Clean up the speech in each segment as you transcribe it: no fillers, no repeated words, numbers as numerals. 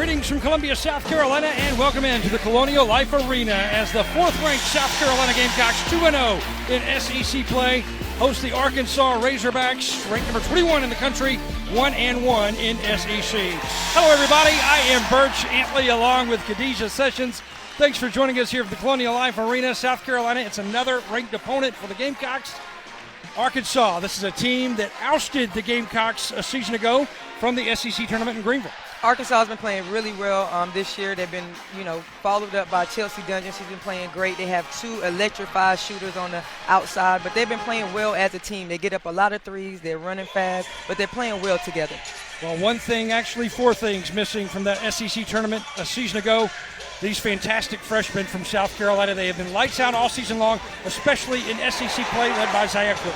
Greetings from Columbia, South Carolina, and welcome into the Colonial Life Arena as the fourth-ranked South Carolina Gamecocks 2-0 in SEC play host the Arkansas Razorbacks, ranked number 21 in the country, 1-1 in SEC. Hello, everybody. I am Birch Antley along with Khadijah Sessions. Thanks for joining us here at the Colonial Life Arena, South Carolina. It's another ranked opponent for the Gamecocks. Arkansas, this is a team that ousted the Gamecocks a season ago from the SEC tournament in Greenville. Arkansas has been playing really well this year. They've been, followed up by Chelsea Dungeon. She's been playing great. They have two electrified shooters on the outside, but they've been playing well as a team. They get up a lot of threes. They're running fast, but they're playing well together. Well, four things missing from that SEC tournament a season ago. These fantastic freshmen from South Carolina, they have been lights out all season long, especially in SEC play led by Zaya Cooke.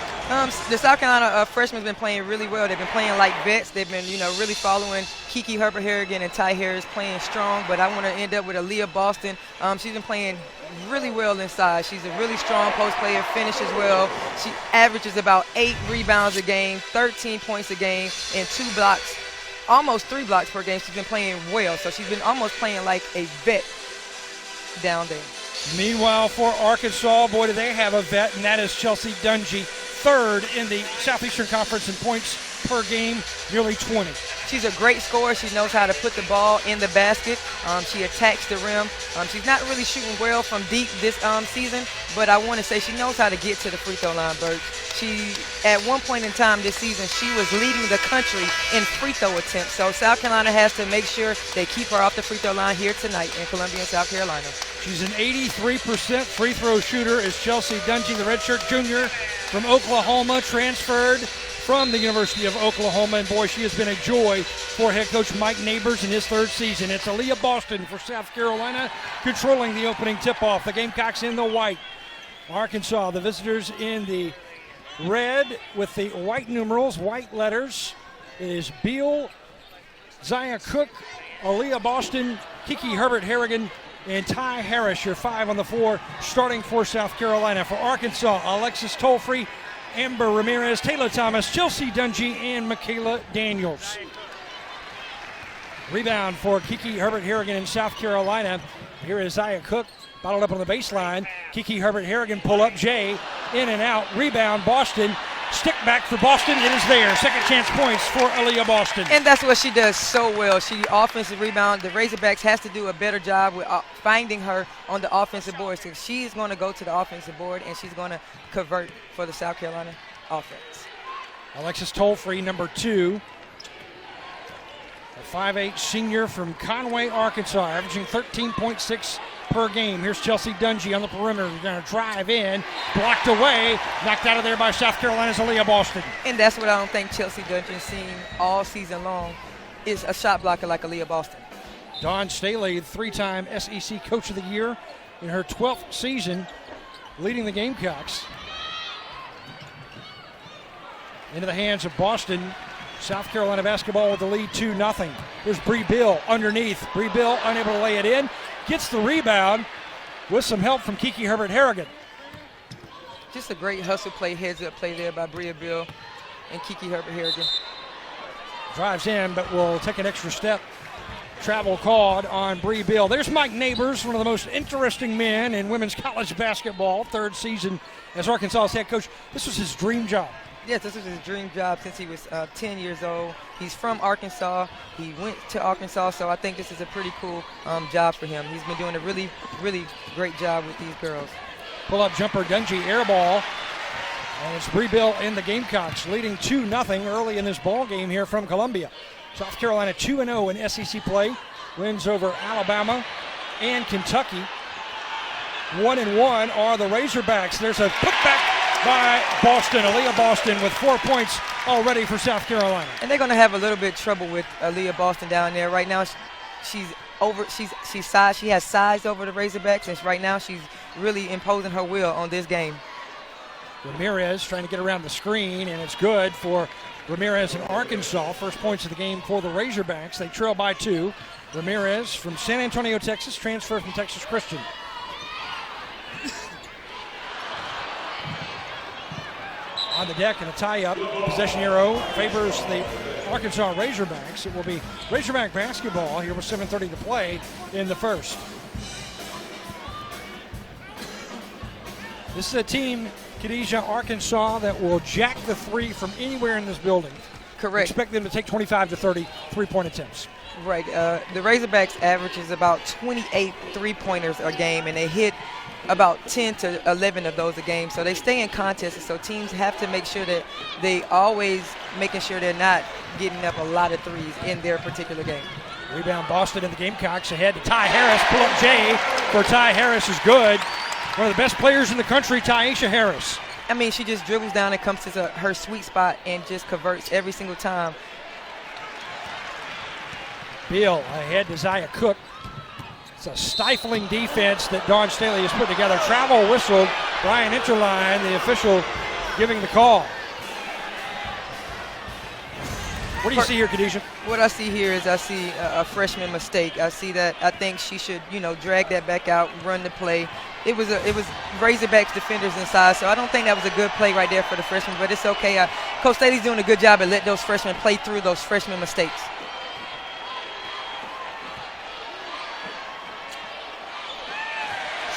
The South Carolina freshmen have been playing really well. They've been playing like vets. They've been, really following Kiki Herbert Harrigan and Ty Harris, playing strong. But I want to end up with Aliyah Boston. She's been playing really well inside. She's a really strong post player, finishes well. She averages about 8 rebounds a game, 13 points a game, and 2 blocks. Almost 3 blocks per game. She's been playing well, so she's been almost playing like a vet down there. Meanwhile, for Arkansas, boy, do they have a vet, and that is Chelsea Dungy, third in the Southeastern Conference in points per game, nearly 20. She's a great scorer. She knows how to put the ball in the basket. She attacks the rim. She's not really shooting well from deep this season, but I want to say she knows how to get to the free throw line, Bert. She, at one point in time this season, she was leading the country in free throw attempts. So South Carolina has to make sure they keep her off the free throw line here tonight in Columbia, South Carolina. She's an 83% free throw shooter is Chelsea Dungy, the redshirt junior from Oklahoma, transferred from the University of Oklahoma. And boy, she has been a joy for head coach Mike Neighbors in his third season. It's Aliyah Boston for South Carolina controlling the opening tip-off. The Gamecocks in the white. Arkansas, the visitors in the red with the white numerals, white letters. It is Beal, Zaya Cooke, Aliyah Boston, Kiki Herbert Harrigan, and Ty Harris, your 5 on the floor, starting for South Carolina. For Arkansas, Alexis Tolfree, Amber Ramirez, Taylor Thomas, Chelsea Dungy, and Michaela Daniels. Rebound for Kiki Herbert Harrigan in South Carolina. Here is Zaya Cooke, bottled up on the baseline. Kiki Herbert Harrigan pull up, Jay, in and out. Rebound, Boston. Stick back for Boston. It is there. Second chance points for Aliyah Boston. And that's what she does so well. She offensive rebound. The Razorbacks has to do a better job with finding her on the offensive board. So she is going to go to the offensive board, and she's going to convert for the South Carolina offense. Alexis Tolfree, number 2. A 5'8 senior from Conway, Arkansas, averaging 13.6 per game. Here's Chelsea Dungy on the perimeter. They're going to drive in, blocked away, knocked out of there by South Carolina's Aliyah Boston. And that's what I don't think Chelsea Dungy's seen all season long is a shot blocker like Aliyah Boston. Dawn Staley, 3-time SEC Coach of the Year in her 12th season, leading the Gamecocks. Into the hands of Boston. South Carolina basketball with the lead 2-0. Here's Bree Bill underneath. Bree Bill unable to lay it in. Gets the rebound with some help from Kiki Herbert Harrigan. Just a great hustle play, heads-up play there by Bree Bill and Kiki Herbert Harrigan. Drives in, but will take an extra step. Travel called on Bree Bill. There's Mike Neighbors, one of the most interesting men in women's college basketball. Third season as Arkansas's head coach. This was his dream job. Yes, this was his dream job since he was 10 years old. He's from Arkansas. He went to Arkansas, so I think this is a pretty cool job for him. He's been doing a really, really great job with these girls. Pull-up jumper, Dungy, air ball. And it's Bree Bill in the Gamecocks, leading 2-0 early in this ball game here from Columbia. South Carolina 2-0 in SEC play. Wins over Alabama and Kentucky. 1-1 are the Razorbacks. There's a putback by Boston. Aliyah Boston with 4 points already for South Carolina. And they're going to have a little bit of trouble with Aliyah Boston down there. Right now, she has size over the Razorbacks, and right now she's really imposing her will on this game. Ramirez trying to get around the screen, and it's good for Ramirez in Arkansas. First points of the game for the Razorbacks. They trail by 2. Ramirez from San Antonio, Texas, transferred from Texas Christian. On the deck and a tie-up. Possession arrow favors the Arkansas Razorbacks. It will be Razorback basketball here with 7:30 to play in the first. This is a team, Khadijah, Arkansas, that will jack the three from anywhere in this building. Correct. Expect them to take 25 to 30 three-point attempts. Right. The Razorbacks averages about 28 three-pointers a game, and they hit about 10 to 11 of those a game. So they stay in contests, so teams have to make sure that they always making sure they're not getting up a lot of threes in their particular game. Rebound Boston and the Gamecocks ahead to Ty Harris. Pull-up J for Ty Harris is good. One of the best players in the country, Tyisha Harris. I mean, she just dribbles down and comes to her sweet spot and just converts every single time. Beal ahead to Zaya Cooke. It's a stifling defense that Dawn Staley has put together. Travel whistled. Brian Interline, the official, giving the call. What do you see here, Khadijah? What I see here is I see a freshman mistake. I see that I think she should, drag that back out, run the play. It was Razorbacks defenders inside, so I don't think that was a good play right there for the freshman, but it's okay. Coach Staley's doing a good job at letting those freshmen play through those freshman mistakes.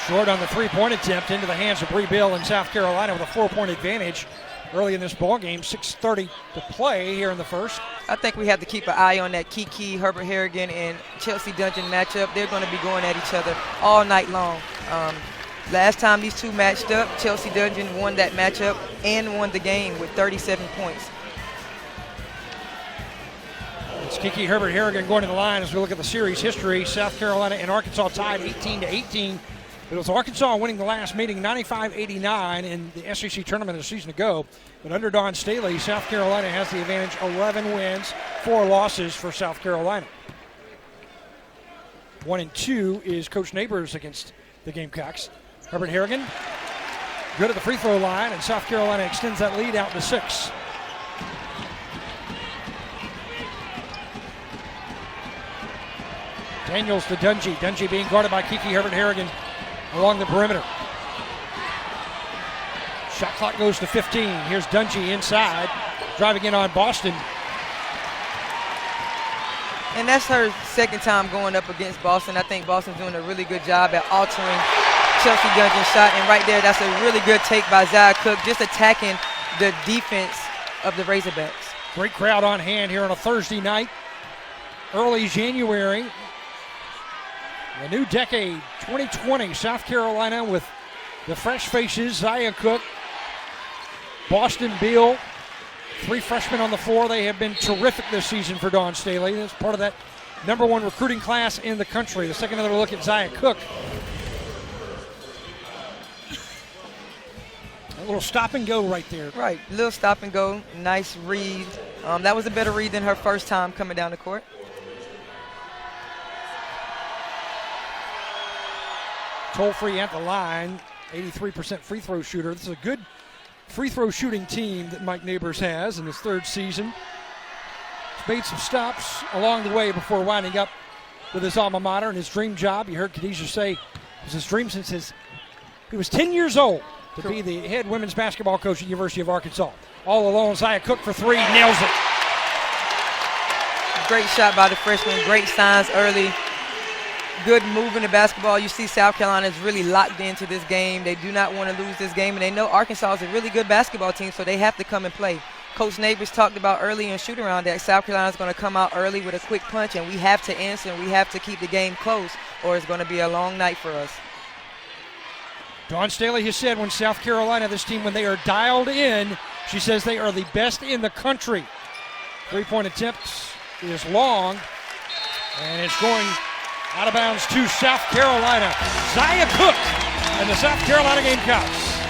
Short on the three-point attempt into the hands of Bree Bill in South Carolina with a 4-point advantage early in this ball game. 6:30 to play here in the first. I think we have to keep an eye on that Kiki Herbert Harrigan and Chelsea Dungeon matchup. They're going to be going at each other all night long. Last time these two matched up, Chelsea Dungeon won that matchup and won the game with 37 points. It's Kiki Herbert Harrigan going to the line as we look at the series history. South Carolina and Arkansas tied 18-18. It was Arkansas winning the last meeting 95-89 in the SEC tournament a season ago. But under Dawn Staley, South Carolina has the advantage, 11 wins, 4 losses for South Carolina. 1-2 is Coach Neighbors against the Gamecocks. Herbert Harrigan, good at the free throw line, and South Carolina extends that lead out to 6. Daniels to Dungy. Dungy being guarded by Kiki Herbert Harrigan along the perimeter. Shot clock goes to 15. Here's Dungy inside, driving in on Boston. And that's her second time going up against Boston. I think Boston's doing a really good job at altering Chelsea Dungeon's shot. And right there, that's a really good take by Zaya Cooke, just attacking the defense of the Razorbacks. Great crowd on hand here on a Thursday night, early January. The new decade, 2020, South Carolina with the fresh faces, Zaya Cooke, Boston Beal, 3 freshmen on the floor. They have been terrific this season for Dawn Staley. That's part of that #1 recruiting class in the country. Let's take another look at Zaya Cooke. A little stop and go right there. Right, little stop and go, nice read. That was a better read than her first time coming down the court. Toll-free at the line, 83% free throw shooter. This is a good free throw shooting team that Mike Neighbors has in his 3rd season. He's made some stops along the way before winding up with his alma mater and his dream job. You heard Khadijah say it was his dream since he was 10 years old to be the head women's basketball coach at the University of Arkansas. All alone, Zaya Cooke for 3, nails it. Great shot by the freshman, great signs early. Good move in the basketball. You see South Carolina is really locked into this game. They do not want to lose this game, and they know Arkansas is a really good basketball team, so they have to come and play. Coach Neighbors talked about early in shoot-around that South Carolina is going to come out early with a quick punch, and we have to answer, and we have to keep the game close, or it's going to be a long night for us. Dawn Staley has said when South Carolina, this team, when they are dialed in, she says they are the best in the country. 3-point attempt is long, and it's going out of bounds to South Carolina. Zaya Cooke and the South Carolina Gamecocks.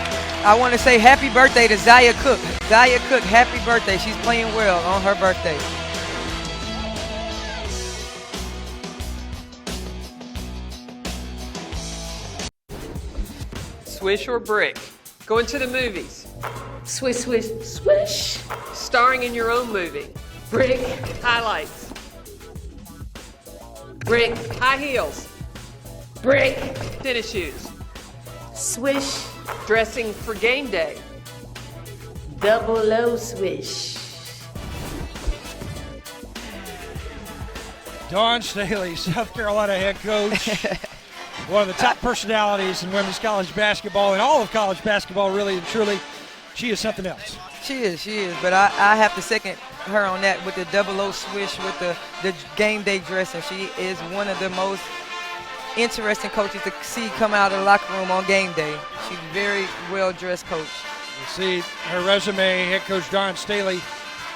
I want to say happy birthday to Zaya Cooke. Zaya Cooke, happy birthday. She's playing well on her birthday. Swish or brick? Going to the movies? Swish, swish, swish. Starring in your own movie? Brick, Highlights? brick, High heels? brick. Tennis shoes? Swish, Dressing for game day? 00 swish. Dawn Staley, South Carolina head coach. One of the top personalities in women's college basketball and all of college basketball, really and truly. She is something else. She is. But I have to second her on that with the 00 swish with the game day dress. And she is one of the most interesting coaches to see come out of the locker room on game day. She's a very well-dressed coach. You see her resume, head coach Dawn Staley,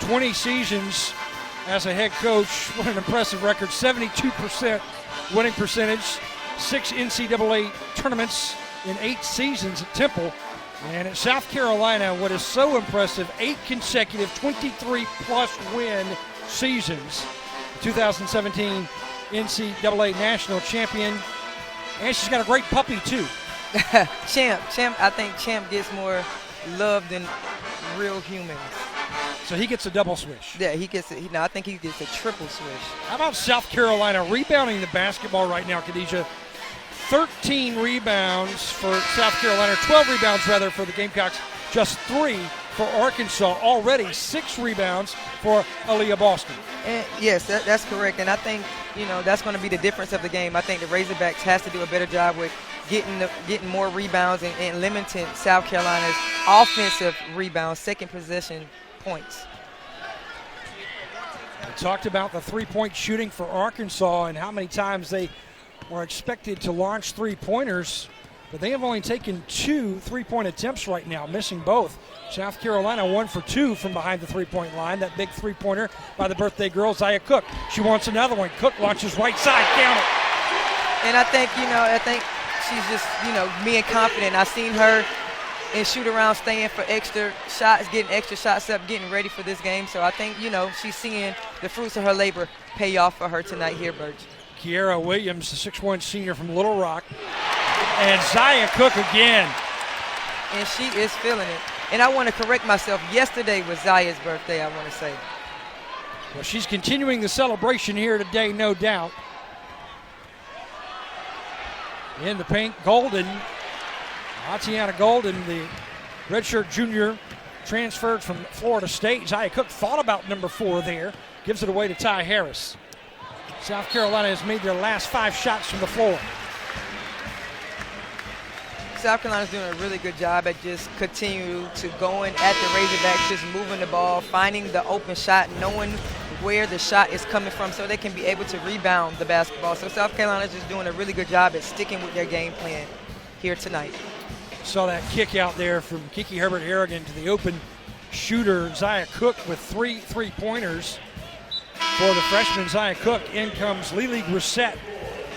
20 seasons as a head coach. What an impressive record, 72% winning percentage, 6 NCAA tournaments in 8 seasons at Temple. And at South Carolina, what is so impressive, 8 consecutive 23-plus win seasons. 2017 NCAA national champion. And she's got a great puppy, too. Champ, I think Champ gets more love than real humans. So he gets a double swish. Yeah, I think he gets a triple swish. How about South Carolina rebounding the basketball right now, Khadijah? 13 rebounds for South Carolina, 12 rebounds rather for the Gamecocks, just 3 for Arkansas. Already 6 rebounds for Aliyah Boston. And yes, that's correct. And I think, that's going to be the difference of the game. I think the Razorbacks has to do a better job with getting more rebounds and limiting South Carolina's offensive rebounds, second possession points. We talked about the three-point shooting for Arkansas and how many times they were expected to launch three-pointers, but they have only taken 2 three-point attempts right now, missing both. South Carolina 1 for 2 from behind the three-point line. That big three-pointer by the birthday girl, Zia Cooke. She wants another one. Cooke launches right side, count it. And I think she's just, being confident. I've seen her in shoot-around staying for extra shots, getting extra shots up, getting ready for this game. So I think, she's seeing the fruits of her labor pay off for her tonight here, Birch. Kiera Williams, the 6'1 senior from Little Rock. And Zia Cooke again. And she is feeling it. And I want to correct myself. Yesterday was Zia's birthday, I want to say. Well, she's continuing the celebration here today, no doubt. In the paint, Golden. Atiana Golden, the redshirt junior, transferred from Florida State. Zia Cooke thought about number 4 there. Gives it away to Ty Harris. South Carolina has made their last 5 shots from the floor. South Carolina's doing a really good job at just continue to going at the Razorbacks, just moving the ball, finding the open shot, knowing where the shot is coming from so they can be able to rebound the basketball. So South Carolina's just doing a really good job at sticking with their game plan here tonight. Saw that kick out there from Kiki Herbert Harrigan to the open shooter, Zia Cooke, with 3 3-pointers for the freshman Zia Cooke. In comes Lily Grissett,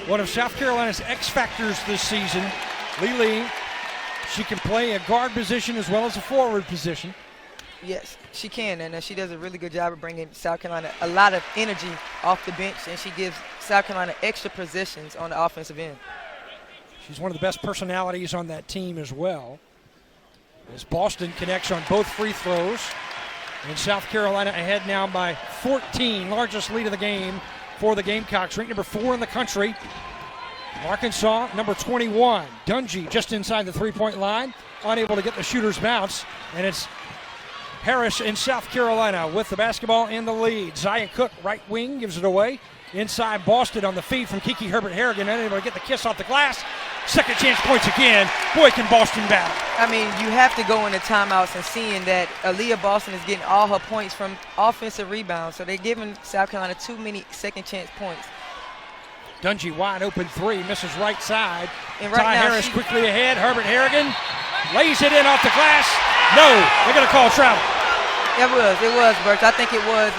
one of South Carolina's X factors this season. Lily, she can play a guard position as well as a forward position. Yes, she can, and she does a really good job of bringing South Carolina a lot of energy off the bench, and she gives South Carolina extra possessions on the offensive end. She's one of the best personalities on that team as well. As Boston connects on both free throws. And South Carolina ahead now by 14, largest lead of the game for the Gamecocks, ranked number 4 in the country. Arkansas, number 21. Dungy just inside the three-point line, unable to get the shooter's bounce. And it's Harris in South Carolina with the basketball in the lead. Zia Cooke, right wing, gives it away. Inside Boston on the feed from Kiki Herbert Harrigan, unable to get the kiss off the glass. Second chance points again. Boy, can Boston battle. I mean, you have to go into timeouts and seeing that Aliyah Boston is getting all her points from offensive rebounds. So they're giving South Carolina too many second chance points. Dungy wide open 3, misses right side. And right Ty now Harris quickly ahead. Herbert Harrigan lays it in off the glass. No, they're going to call travel. It was, Burks. I think it was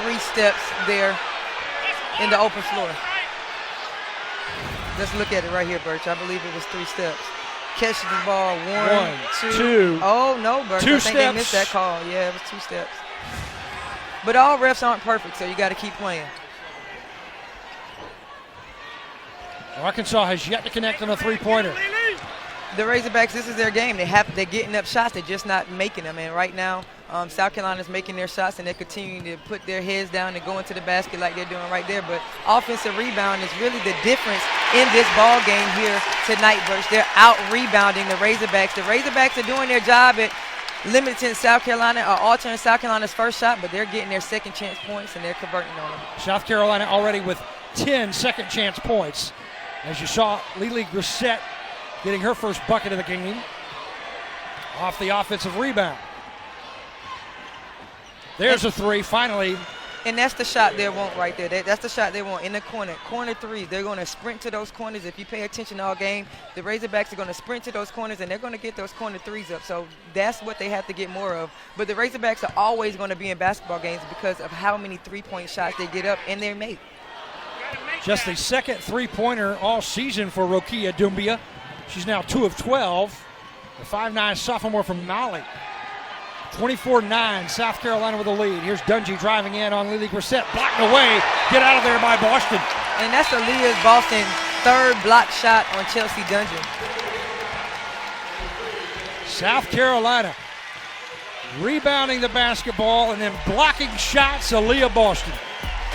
3 steps there in the open floor. Let's look at it right here, Birch. I believe it was 3 steps. Catches the ball, 1, 2. Oh, no, Birch. 2 I think they missed that call. Yeah, it was 2 steps. But all refs aren't perfect, so you got to keep playing. Arkansas has yet to connect on a three-pointer. The Razorbacks, this is their game. They're getting up shots. They're just not making them. And right now, South Carolina's making their shots, and they're continuing to put their heads down and go into the basket like they're doing right there. But offensive rebound is really the difference in this ball game here tonight, Birch. They're out-rebounding the Razorbacks. The Razorbacks are doing their job at limiting South Carolina or altering South Carolina's first shot, but they're getting their second chance points and they're converting on them. South Carolina already with 10 second chance points. As you saw, Lily Grissett getting her first bucket of the game off the offensive rebound. There's a three, finally. And that's the shot they want right there. That's the shot they want in the corner. Corner threes. They're going to sprint to those corners. If you pay attention all game, the Razorbacks are going to sprint to those corners, and they're going to get those corner threes up. So that's what they have to get more of. But the Razorbacks are always going to be in basketball games because of how many three-point shots they get up and they make. Just the second three-pointer all season for Rokia Doumbia. She's now 2 of 12. The 5'9" sophomore from Mali. 24-9, South Carolina with the lead. Here's Dungy driving in on Lily Grissett. Blocked away. Get out of there by Boston. And that's Aliyah Boston third block shot on Chelsea Dungy. South Carolina rebounding the basketball and then blocking shots. Aliyah Boston.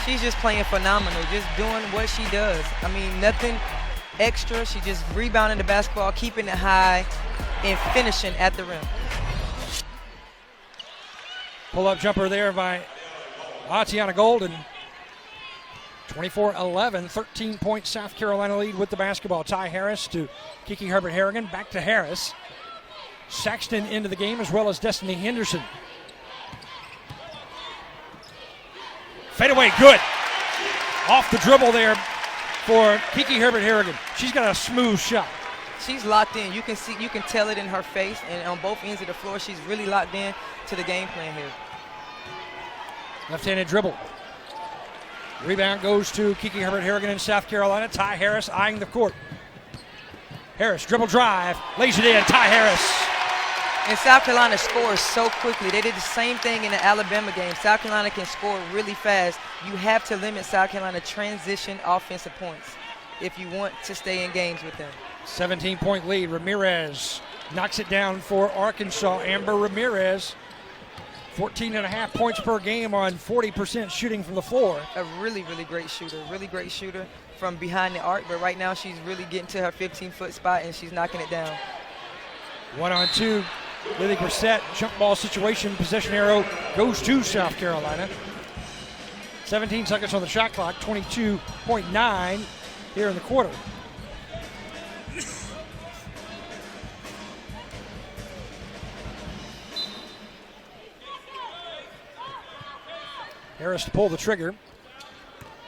She's just playing phenomenal, just doing what she does. I mean, nothing extra. She just rebounding the basketball, keeping it high, and finishing at the rim. Pull-up jumper there by Atiana Golden. 24-11, 13-point South Carolina lead with the basketball. Ty Harris to Kiki Herbert Harrigan. Back to Harris. Saxton into the game as well as Destiny Henderson. Fade away, good. Off the dribble there for Kiki Herbert Harrigan. She's got a smooth shot. She's locked in. You can see, you can tell it in her face, and on both ends of the floor, she's really locked in to the game plan here. Left-handed dribble. Rebound goes to Kiki Herbert Harrigan in South Carolina. Ty Harris eyeing the court. Harris, dribble drive, lays it in. Ty Harris. And South Carolina scores so quickly. They did the same thing in the Alabama game. South Carolina can score really fast. You have to limit South Carolina transition offensive points if you want to stay in games with them. 17-point lead. Ramirez knocks it down for Arkansas. Amber Ramirez, 14.5 points per game on 40% shooting from the floor. A really, really great shooter from behind the arc, but right now she's really getting to her 15-foot spot and she's knocking it down. 1-on-2, Lily Grissett, jump ball situation, possession arrow goes to South Carolina. 17 seconds on the shot clock, 22.9 here in the quarter. Harris to pull the trigger.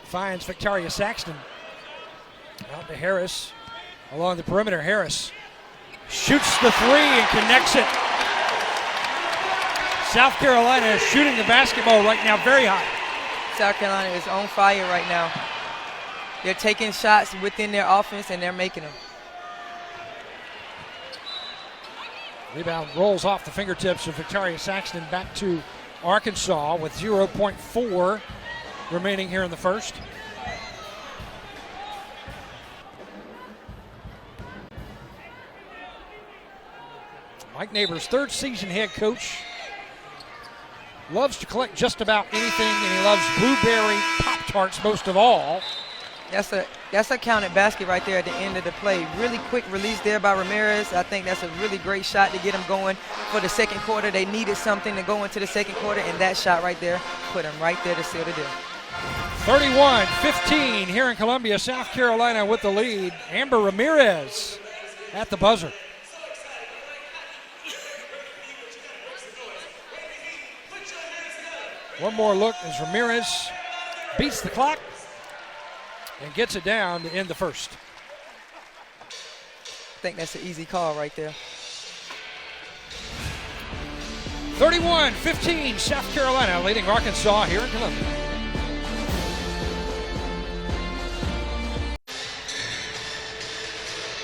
Finds Victoria Saxton. Out to Harris. Along the perimeter, Harris shoots the three and connects it. South Carolina is shooting the basketball right now very high. South Carolina is on fire right now. They're taking shots within their offense and they're making them. Rebound rolls off the fingertips of Victoria Saxton back to Arkansas with 0.4 remaining here in the first. Mike Neighbors, third season head coach. Loves to collect just about anything, and he loves blueberry Pop-Tarts most of all. That's a counted basket right there at the end of the play. Really quick release there by Ramirez. I think that's a really great shot to get them going for the second quarter. They needed something to go into the second quarter, and that shot right there put them right there to seal the deal. 31-15 here in Columbia. South Carolina with the lead. Amber Ramirez at the buzzer. One more look as Ramirez beats the clock and gets it down to end the first. I think that's an easy call right there. 31-15, South Carolina leading Arkansas here in Columbia.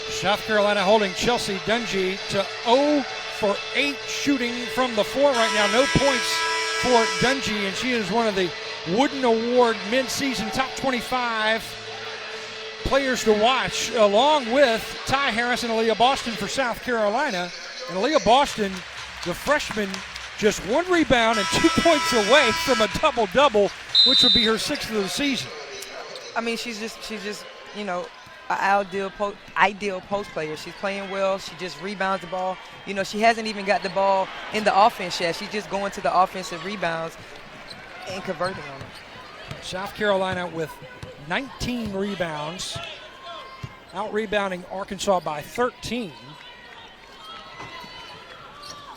South Carolina holding Chelsea Dungy to 0 for 8 shooting from the floor right now. No points for Dungy, and she is one of the Wooden Award mid-season top 25 players to watch, along with Ty Harris and Aliyah Boston for South Carolina. And Aliyah Boston, the freshman, just 1 rebound and 2 points away from a double-double, which would be her 6th of the season. I mean, she's just, you know, an ideal post player. She's playing well. She just rebounds the ball. You know, she hasn't even got the ball in the offense yet. She's just going to the offensive rebounds and converting on them. South Carolina with 19 rebounds, out-rebounding Arkansas by 13.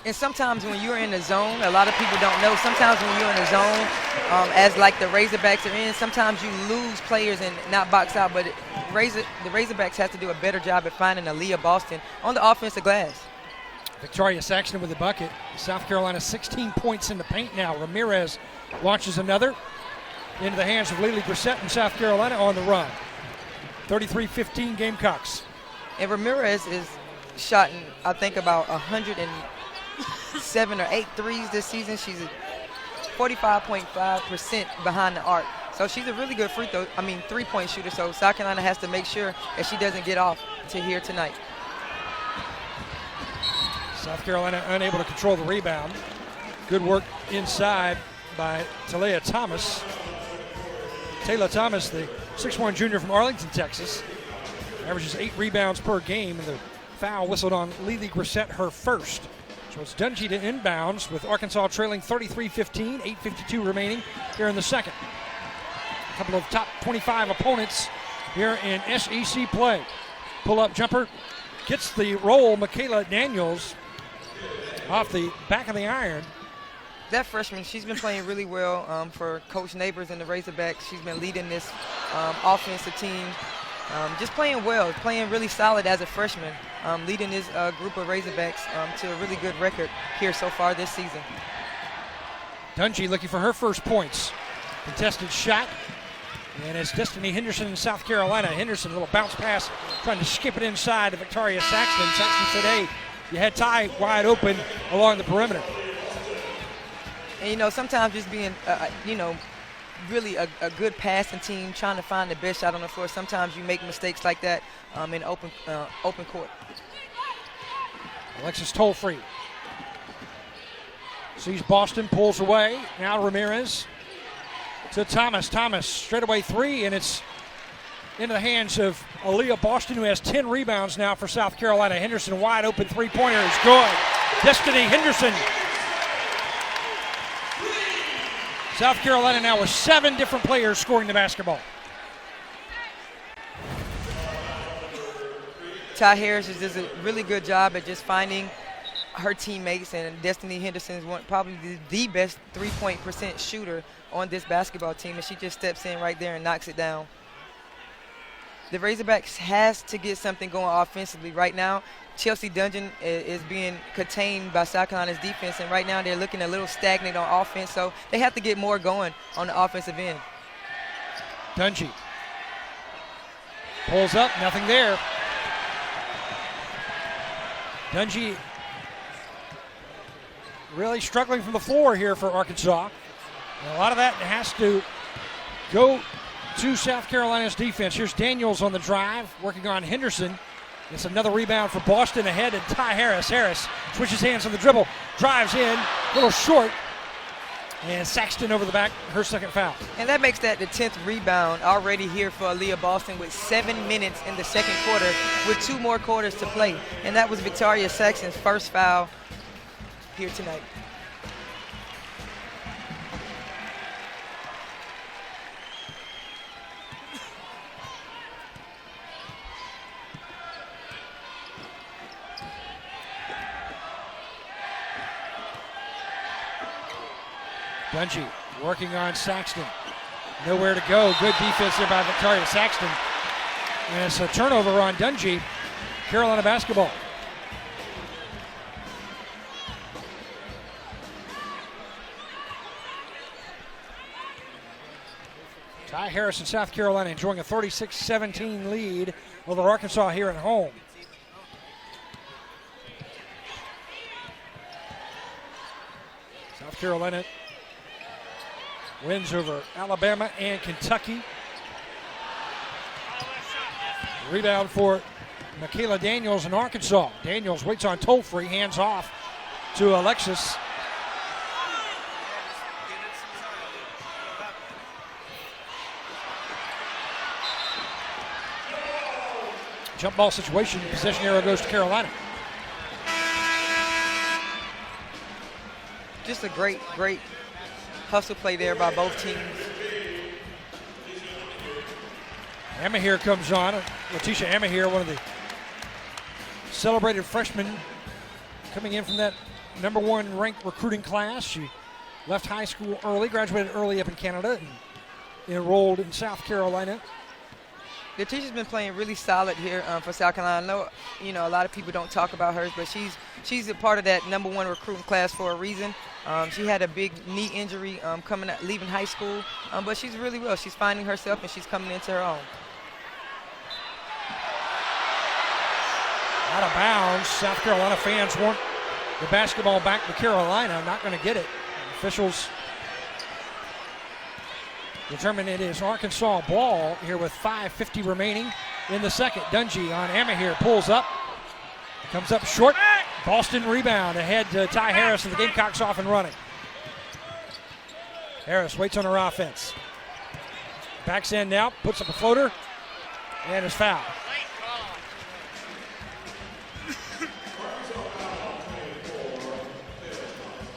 And sometimes when you're in the zone, a lot of people don't know, sometimes when you're in the zone, as like the Razorbacks are in, sometimes you lose players and not box out, but the Razorbacks have to do a better job at finding Aliyah Boston on the offensive glass. Victoria Saxton with the bucket. South Carolina 16 points in the paint now. Ramirez launches another into the hands of Lily Grissett in South Carolina on the run. 33-15 Gamecocks. And Ramirez is shot in, I think, about 107 or 8 threes this season. She's at 45.5% behind the arc. So she's a really good three-point shooter. So South Carolina has to make sure that she doesn't get off to here tonight. South Carolina unable to control the rebound. Good work inside by Taylor Thomas. Taylor Thomas, the 6'1 junior from Arlington, Texas, averages 8 rebounds per game, and the foul whistled on Lily Grissett, her first. So it's Dungy to inbounds with Arkansas trailing 33-15, 8:52 remaining here in the second. A couple of top 25 opponents here in SEC play. Pull-up jumper, gets the roll. Michaela Daniels off the back of the iron. That freshman, she's been playing really well for Coach Neighbors and the Razorbacks. She's been leading this offensive team. Just playing well, playing really solid as a freshman, leading this group of Razorbacks to a really good record here so far this season. Dungy looking for her first points. Contested shot, and it's Destiny Henderson in South Carolina. Henderson, a little bounce pass, trying to skip it inside to Victoria Saxton. Saxton said, hey, you had Ty wide open along the perimeter. And, you know, sometimes just being, really a good passing team, trying to find the best shot on the floor. Sometimes you make mistakes like that in open court. Alexis Toll-Free sees Boston, pulls away. Now Ramirez to Thomas. Thomas, straightaway three, and it's into the hands of Aliyah Boston, who has 10 rebounds now for South Carolina. Henderson, wide open three-pointer is good. Destiny Henderson. South Carolina now with 7 different players scoring the basketball. Ty Harris does a really good job at just finding her teammates, and Destiny Henderson is probably the best three-point % shooter on this basketball team, and she just steps in right there and knocks it down. The Razorbacks has to get something going offensively right now. Chelsea Dungeon is being contained by South Carolina's defense, and right now they're looking a little stagnant on offense, so they have to get more going on the offensive end. Dungy pulls up, nothing there. Dungy really struggling from the floor here for Arkansas. And a lot of that has to go to South Carolina's defense. Here's Daniels on the drive, working on Henderson. It's another rebound for Boston ahead, and Ty Harris. Harris switches hands on the dribble, drives in, a little short, and Saxton over the back, her second foul. And that makes that the 10th rebound already here for Aliyah Boston with 7 minutes in the second quarter with 2 more quarters to play. And that was Victoria Saxton's first foul here tonight. Dungy working on Saxton. Nowhere to go. Good defense there by Victoria Saxton. And it's a turnover on Dungy. Carolina basketball. Ty Harris and South Carolina enjoying a 36-17 lead over Arkansas here at home. South Carolina wins over Alabama and Kentucky. Rebound for Michaela Daniels in Arkansas. Daniels waits on Toll-Free, hands off to Alexis. Jump ball situation. Possession arrow goes to Carolina. Just a great hustle play there by both teams. Amahir comes on. Letitia Amahir, one of the celebrated freshmen coming in from that #1 ranked recruiting class. She left high school early, graduated early up in Canada, and enrolled in South Carolina. Letitia's been playing really solid here for South Carolina. I know, a lot of people don't talk about hers, but she's a part of that #1 recruiting class for a reason. She had a big knee injury leaving high school, but she's really well. She's finding herself, and she's coming into her own. Out of bounds. South Carolina fans want the basketball back to Carolina. Not going to get it. Officials determine it is Arkansas ball here with 5:50 remaining in the second. Dungy on Amahir, pulls up. Comes up short. Boston rebound ahead to Ty Harris, and the Gamecocks off and running. Harris waits on her offense. Backs in now, puts up a floater, and is fouled.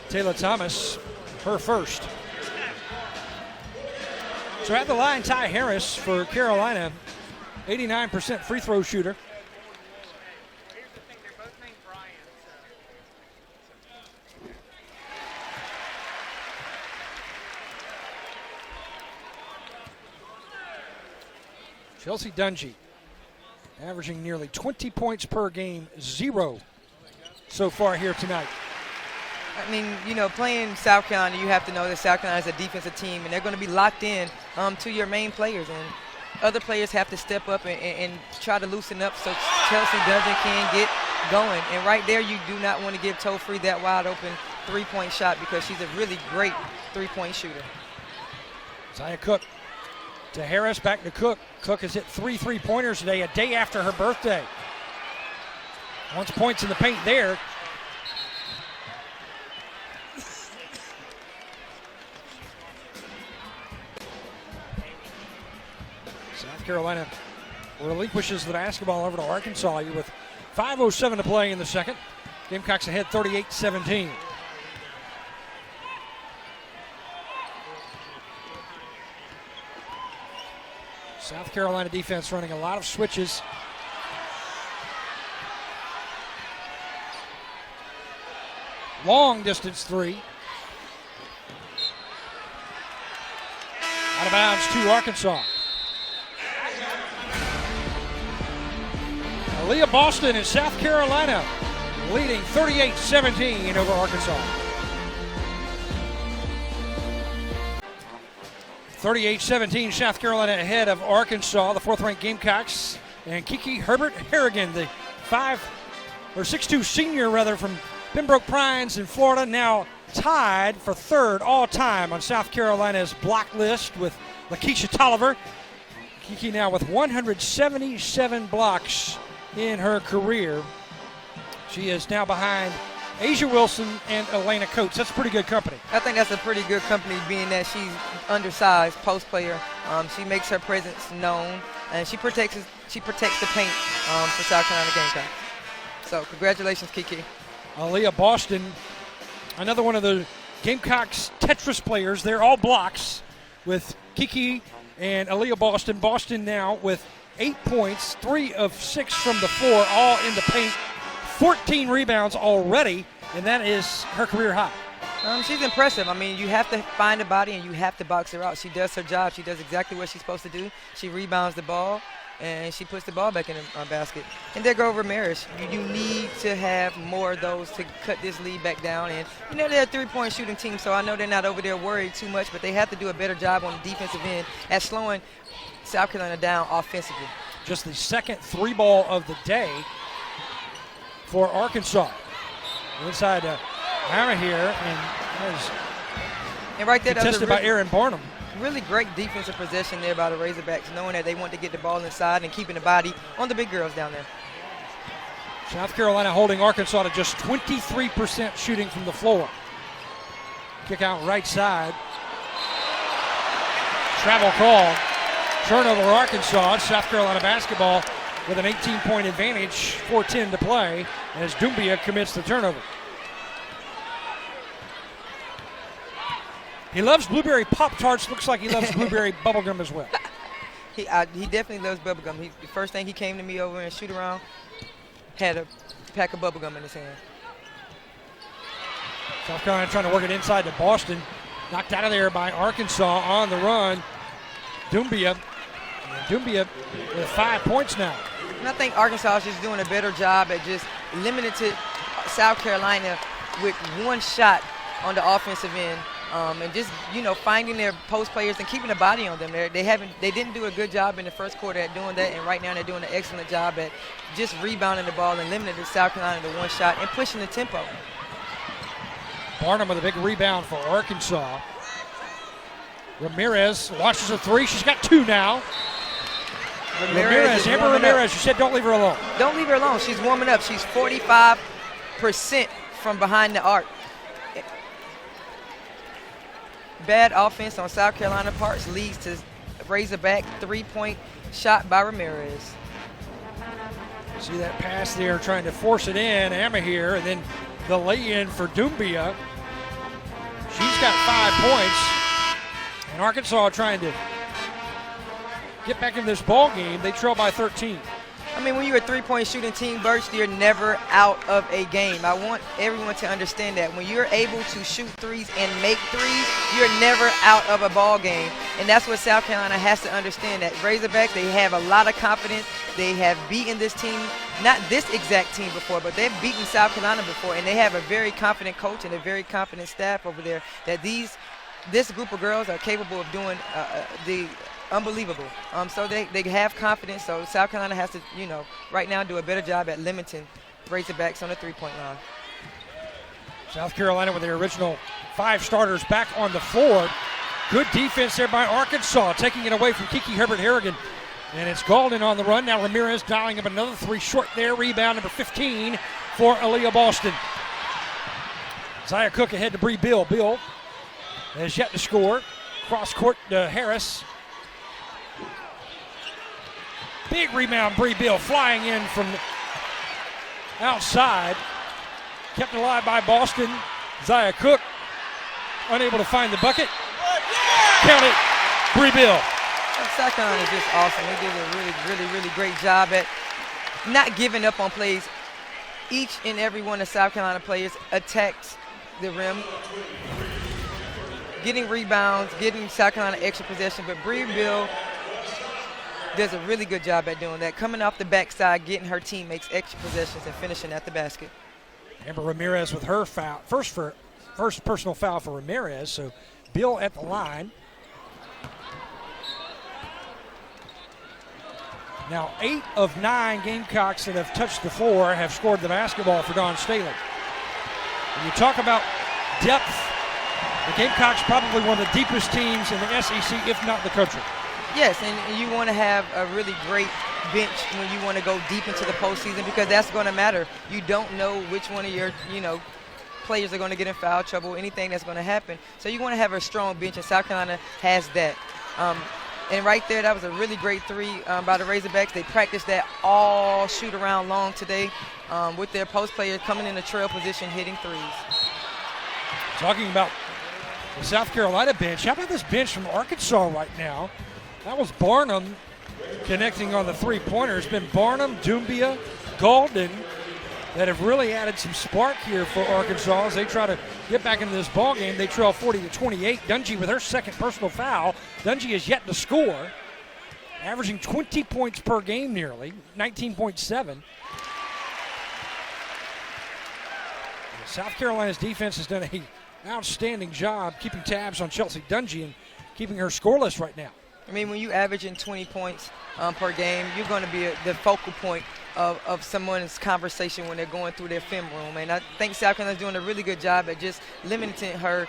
Taylor Thomas, her first. So at the line, Ty Harris for Carolina, 89% free throw shooter. Chelsea Dungy averaging nearly 20 points per game, 0 so far here tonight. I mean, playing South Carolina, you have to know that South Carolina is a defensive team, and they're going to be locked in to your main players. And other players have to step up and try to loosen up so Chelsea Dungy can get going. And right there, you do not want to give Toe-Free that wide open three-point shot because she's a really great three-point shooter. Zaya Cooke to Harris, back to Cooke. Cooke has hit 3 3-pointers today, a day after her birthday. Wants points in the paint there. South Carolina relinquishes the basketball over to Arkansas here with 5:07 to play in the second. Gamecocks ahead 38-17. South Carolina defense running a lot of switches. Long distance three. Out of bounds to Arkansas. Aliyah Boston in South Carolina leading 38-17 over Arkansas. 38-17, South Carolina ahead of Arkansas, the 4th-ranked Gamecocks, and Kiki Herbert Harrigan, the 6'2" senior from Pembroke Pines in Florida, now tied for 3rd all-time on South Carolina's block list with Lakeisha Tolliver. Kiki now with 177 blocks in her career. She is now behind Asia Wilson and Elena Coates. That's pretty good company. I think that's a pretty good company, being that she's undersized post player. She makes her presence known, and she protects the paint for South Carolina Gamecocks. So congratulations, Kiki. Aliyah Boston, another one of the Gamecocks Tetris players. They're all blocks with Kiki and Aliyah Boston. Boston now with 8 points, 3 of 6 from the floor, all in the paint. 14 rebounds already, and that is her career high. She's impressive. I mean, you have to find the body and you have to box her out. She does her job. She does exactly what she's supposed to do. She rebounds the ball, and she puts the ball back in the basket. And there go Ramirez. You need to have more of those to cut this lead back down. And, they're a three-point shooting team, so I know they're not over there worried too much, but they have to do a better job on the defensive end at slowing South Carolina down offensively. Just the second 3-ball of the day for Arkansas. Inside Hammer here, and right there, contested by Aaron Barnum. Really great defensive possession there by the Razorbacks, knowing that they want to get the ball inside and keeping the body on the big girls down there. South Carolina holding Arkansas to just 23% shooting from the floor. Kick out right side. Travel call. Turnover Arkansas. South Carolina basketball with an 18-point advantage, 4:10 to play, as Doumbia commits the turnover. He loves blueberry Pop-Tarts. Looks like he loves blueberry bubblegum as well. He definitely loves bubblegum. The first thing he came to me over and shoot around, had a pack of bubblegum in his hand. South Carolina trying to work it inside to Boston. Knocked out of there by Arkansas on the run. Doumbia. Doumbia with 5 points now. And I think Arkansas is just doing a better job at just limiting South Carolina with one shot on the offensive end. And just, finding their post players and keeping the body on them. They didn't do a good job in the first quarter at doing that, and right now they're doing an excellent job at just rebounding the ball and limiting South Carolina to one shot and pushing the tempo. Barnum with a big rebound for Arkansas. Ramirez launches a three. She's got two now. Amber Ramirez, you said don't leave her alone. Don't leave her alone. She's warming up. She's 45% from behind the arc. Bad offense on South Carolina parts leads to Razorback three-point shot by Ramirez. See that pass there, trying to force it in, Amahir, and then the lay-in for Doumbia. She's got 5 points, and Arkansas trying to get back in this ball game. They trail by 13. I mean, when you're a three-point shooting team, Birch, you're never out of a game. I want everyone to understand that. When you're able to shoot threes and make threes, you're never out of a ball game. And that's what South Carolina has to understand. That Razorbacks, they have a lot of confidence. They have beaten this team, not this exact team before, but they've beaten South Carolina before. And they have a very confident coach and a very confident staff over there that this group of girls are capable of doing the unbelievable. So they have confidence. So South Carolina has to, right now do a better job at limiting Razorbacks on the three-point line. South Carolina with their original 5 starters back on the floor. Good defense there by Arkansas, taking it away from Kiki Herbert Harrigan. And it's Gaulden on the run. Now Ramirez dialing up another three short there. Rebound number 15 for Aliyah Boston. Zia Cooke ahead to Bree Bill. Bill has yet to score. Cross court to Harris. Big rebound, Bree Bill flying in from outside. Kept alive by Boston. Zia Cooke unable to find the bucket. Count it, Bree Bill. South Carolina is just awesome. They did a really, really, really great job at not giving up on plays. Each and every one of South Carolina players attacks the rim, getting rebounds, getting South Carolina extra possession. But Bree Bill does a really good job at doing that, coming off the backside, getting her teammates extra possessions and finishing at the basket. Amber Ramirez with her foul, first personal foul for Ramirez. So Bill at the line. Now 8 of 9 Gamecocks that have touched the floor have scored the basketball for Dawn Staley. When you talk about depth, the Gamecocks probably one of the deepest teams in the SEC, if not the country. Yes, and you want to have a really great bench when you want to go deep into the postseason, because that's going to matter. You don't know which one of your, players are going to get in foul trouble, anything that's going to happen. So you want to have a strong bench, and South Carolina has that. And right there, that was a really great three by the Razorbacks. They practiced that all shoot around long today with their post players coming in the trail position, hitting threes. Talking about the South Carolina bench, how about this bench from Arkansas right now? That was Barnum connecting on the three-pointer. It's been Barnum, Doumbia, Gaulden that have really added some spark here for Arkansas as they try to get back into this ball game. They trail 40-28. Dungy with her second personal foul. Dungy is yet to score, averaging 20 points per game nearly, 19.7. South Carolina's defense has done an outstanding job keeping tabs on Chelsea Dungy and keeping her scoreless right now. I mean, when you averaging 20 points per game, you're going to be the focal point of someone's conversation when they're going through their film room. And I think South Carolina's doing a really good job at just limiting her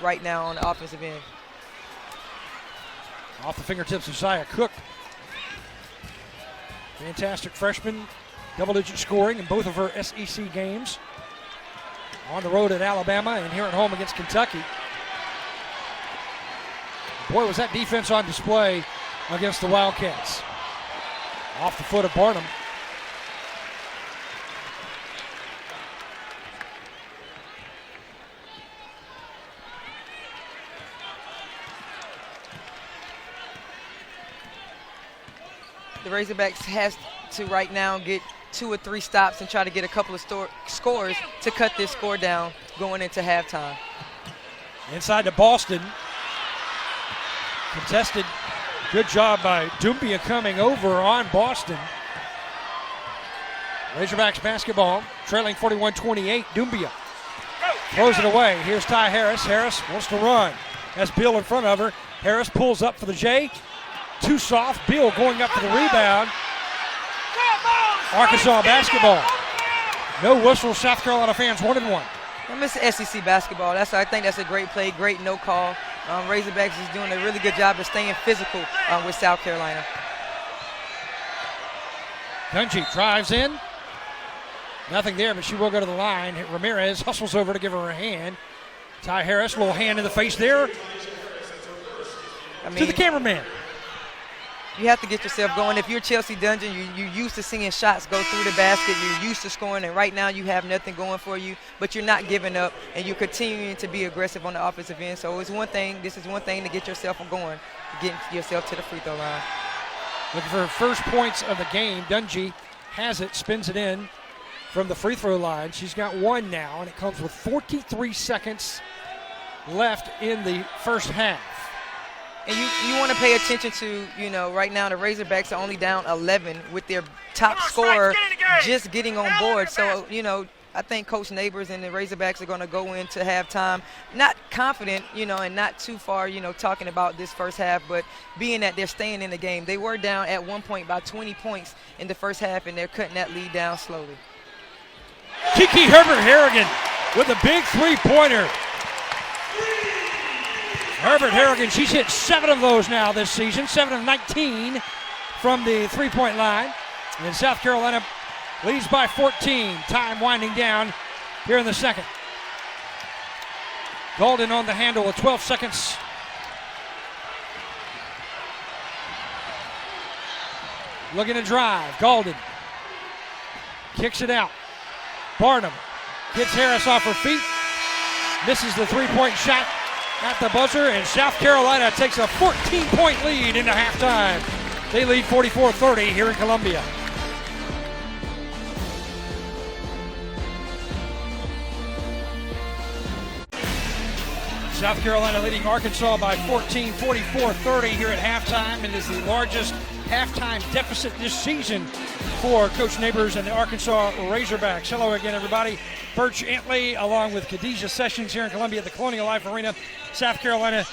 right now on the offensive end. Off the fingertips of Zia Cooke. Fantastic freshman, double-digit scoring in both of her SEC games. On the road at Alabama and here at home against Kentucky. Boy, was that defense on display against the Wildcats. Off the foot of Barnum. The Razorbacks has to right now get 2 or 3 stops and try to get a couple of scores to cut this score down going into halftime. Inside to Boston. Contested. Good job by Doumbia coming over on Boston. Razorbacks basketball, trailing 41-28. Doumbia throws it away. Here's Ty Harris. Harris wants to run. Has Beal in front of her. Harris pulls up for the J. Too soft. Beal going up for the rebound. Arkansas basketball. No whistle. South Carolina fans 1-1. I miss SEC basketball. I think that's a great play, great no call. Razorbacks is doing a really good job of staying physical with South Carolina. Dungy drives in. Nothing there, but she will go to the line. Ramirez hustles over to give her a hand. Ty Harris, little hand in the face there. To the cameraman. You have to get yourself going. If you're Chelsea Dungeon, you're used to seeing shots go through the basket. You're used to scoring, and right now you have nothing going for you, but you're not giving up, and you're continuing to be aggressive on the offensive end. So this is one thing to get yourself going, getting yourself to the free throw line. Looking for her first points of the game. Dungy has it, spins it in from the free throw line. She's got 1 now, and it comes with 43 seconds left in the first half. And you want to pay attention to, right now the Razorbacks are only down 11 with their top scorer just getting on board. So, I think Coach Neighbors and the Razorbacks are going to go into halftime not confident, and not too far, talking about this first half, but being that they're staying in the game. They were down at one point by 20 points in the first half, and they're cutting that lead down slowly. Kiki Herbert Harrigan with a big three-pointer. Herbert Harrigan, she's hit 7 of those now this season, 7 of 19 from the three-point line. And South Carolina leads by 14. Time winding down here in the second. Golden on the handle with 12 seconds. Looking to drive. Golden kicks it out. Barnum gets Harris off her feet. Misses the three-point shot at the buzzer, and South Carolina takes a 14-point lead into halftime. They lead 44-30 here in Columbia. South Carolina leading Arkansas by 14, 44-30 here at halftime. It is the largest halftime deficit this season for Coach Neighbors and the Arkansas Razorbacks. Hello again, everybody. Birch Antley along with Khadijah Sessions here in Columbia at the Colonial Life Arena. South Carolina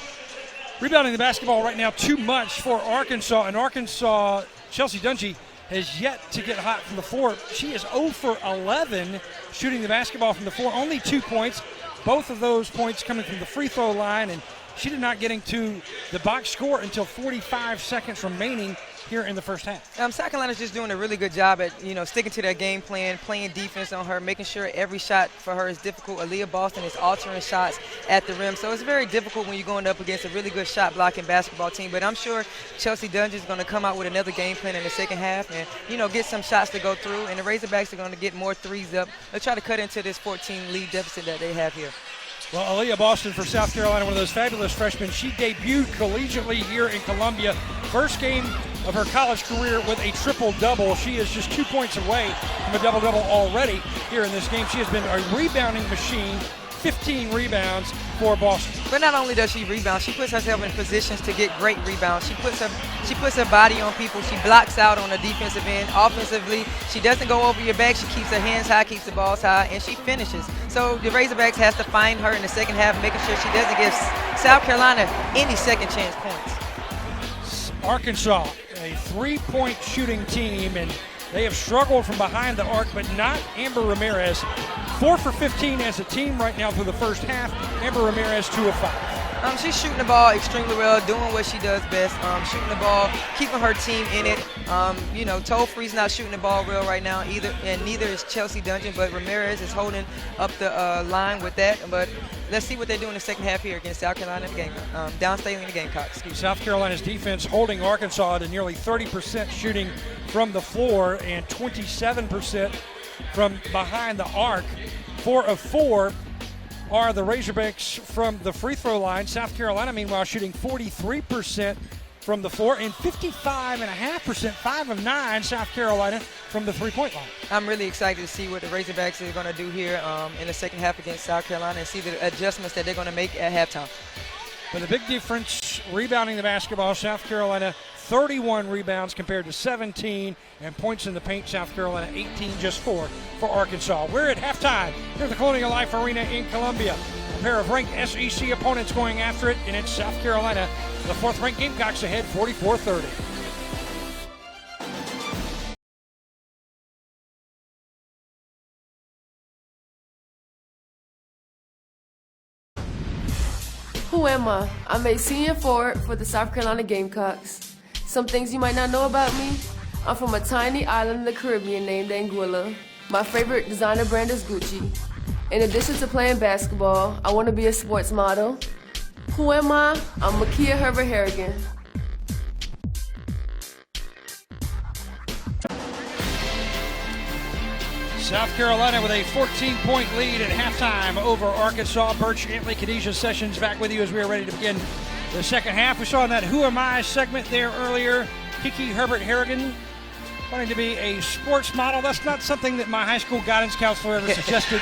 rebounding the basketball right now too much for Arkansas. And Arkansas, Chelsea Dungy, has yet to get hot from the floor. She is 0 for 11 shooting the basketball from the floor. Only 2 points. Both of those points coming from the free throw line. And she did not getting to the box score until 45 seconds remaining here in the first half. South Carolina's just doing a really good job at, sticking to their game plan, playing defense on her, making sure every shot for her is difficult. Aliyah Boston is altering shots at the rim. So it's very difficult when you're going up against a really good shot blocking basketball team. But I'm sure Chelsea Dungy is going to come out with another game plan in the second half and, get some shots to go through. And the Razorbacks are going to get more threes up. They'll try to cut into this 14 lead deficit that they have here. Well, Aliyah Boston for South Carolina, one of those fabulous freshmen. She debuted collegiately here in Columbia. First game of her college career with a triple-double. She is just 2 points away from a double-double already here in this game. She has been a rebounding machine, 15 rebounds for Boston. But not only does she rebound, she puts herself in positions to get great rebounds. She puts her body on people. She blocks out on the defensive end. Offensively, she doesn't go over your back. She keeps her hands high, keeps the balls high, and she finishes. So the Razorbacks has to find her in the second half, making sure she doesn't give South Carolina any second chance points. Arkansas, a three-point shooting team, and they have struggled from behind the arc, but not Amber Ramirez. 4 for 15 as a team right now through the first half. Amber Ramirez 2 of 5. She's shooting the ball extremely well, doing what she does best, shooting the ball, keeping her team in it. You know, Toll-Free's not shooting the ball well right now either, and neither is Chelsea Dungeon, but Ramirez is holding up the line with that. But let's see what they do in the second half here against South Carolina and the Gamecocks. Down Staley and the Gamecocks. South Carolina's defense holding Arkansas to nearly 30% shooting from the floor and 27% from behind the arc. 4 of 4 are the Razorbacks from the free throw line. South Carolina, meanwhile, shooting 43% from the floor and 55.5%, 5 of 9, South Carolina from the three-point line. I'm really excited to see what the Razorbacks are going to do here in the second half against South Carolina and see the adjustments that they're going to make at halftime. But the big difference, rebounding the basketball, South Carolina 31 rebounds compared to 17, and points in the paint, South Carolina 18, just 4 for Arkansas. We're at halftime here at the Colonial Life Arena in Columbia. A pair of ranked SEC opponents going after it, and it's South Carolina, the 4th-ranked Gamecocks ahead 44-30. Who am I? I'm a senior forward for the South Carolina Gamecocks. Some things you might not know about me: I'm from a tiny island in the Caribbean named Anguilla. My favorite designer brand is Gucci. In addition to playing basketball, I want to be a sports model. Who am I? I'm Kiki Herbert Harrigan. South Carolina with a 14-point lead at halftime over Arkansas. Birch, Antley, Khadijah Sessions back with you as we are ready to begin the second half. We saw in that Who Am I segment there earlier, Kiki Herbert Harrigan wanting to be a sports model. That's not something that my high school guidance counselor ever suggested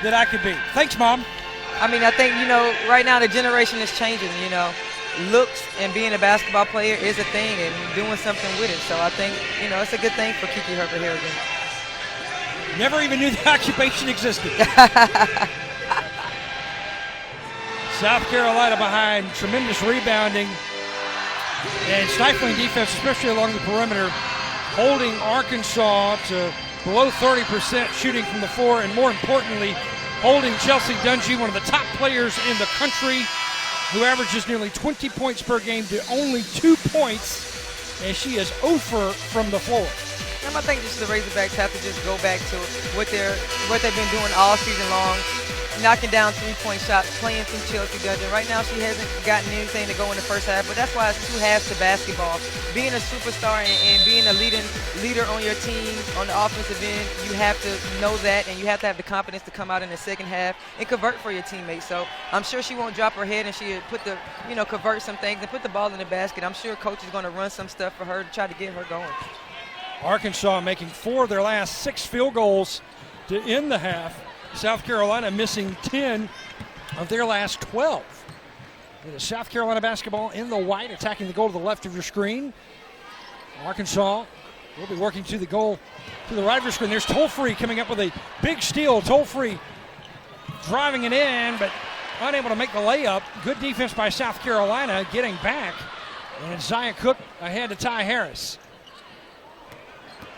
that I could be. Thanks, Mom. I mean, I think, you know, right now the generation is changing, you know. Looks and being a basketball player is a thing and doing something with it. So I think, you know, it's a good thing for Kiki Herbert Harrigan. Never even knew the occupation existed. South Carolina behind, tremendous rebounding and stifling defense, especially along the perimeter, holding Arkansas to below 30% shooting from the floor, and more importantly, holding Chelsea Dungy, one of the top players in the country, who averages nearly 20 points per game, to only 2 points, and she is 0 from the floor. I think just the Razorbacks have to just go back to what they've been doing all season long, knocking down three-point shots, playing through Chelsea Dungeon. Right now she hasn't gotten anything to go in the first half, but that's why it's 2 halves to basketball. Being a superstar and being a leader on your team on the offensive end, you have to know that, and you have to have the confidence to come out in the second half and convert for your teammates. So I'm sure she won't drop her head, and she'll convert some things and put the ball in the basket. I'm sure coach is going to run some stuff for her to try to get her going. Arkansas making 4 of their last 6 field goals to end the half. South Carolina missing 10 of their last 12. It is South Carolina basketball in the white, attacking the goal to the left of your screen. Arkansas will be working to the goal to the right of your screen. There's Toll-Free coming up with a big steal. Toll-Free driving it in, but unable to make the layup. Good defense by South Carolina, getting back. And Zaya Cooke ahead to Ty Harris.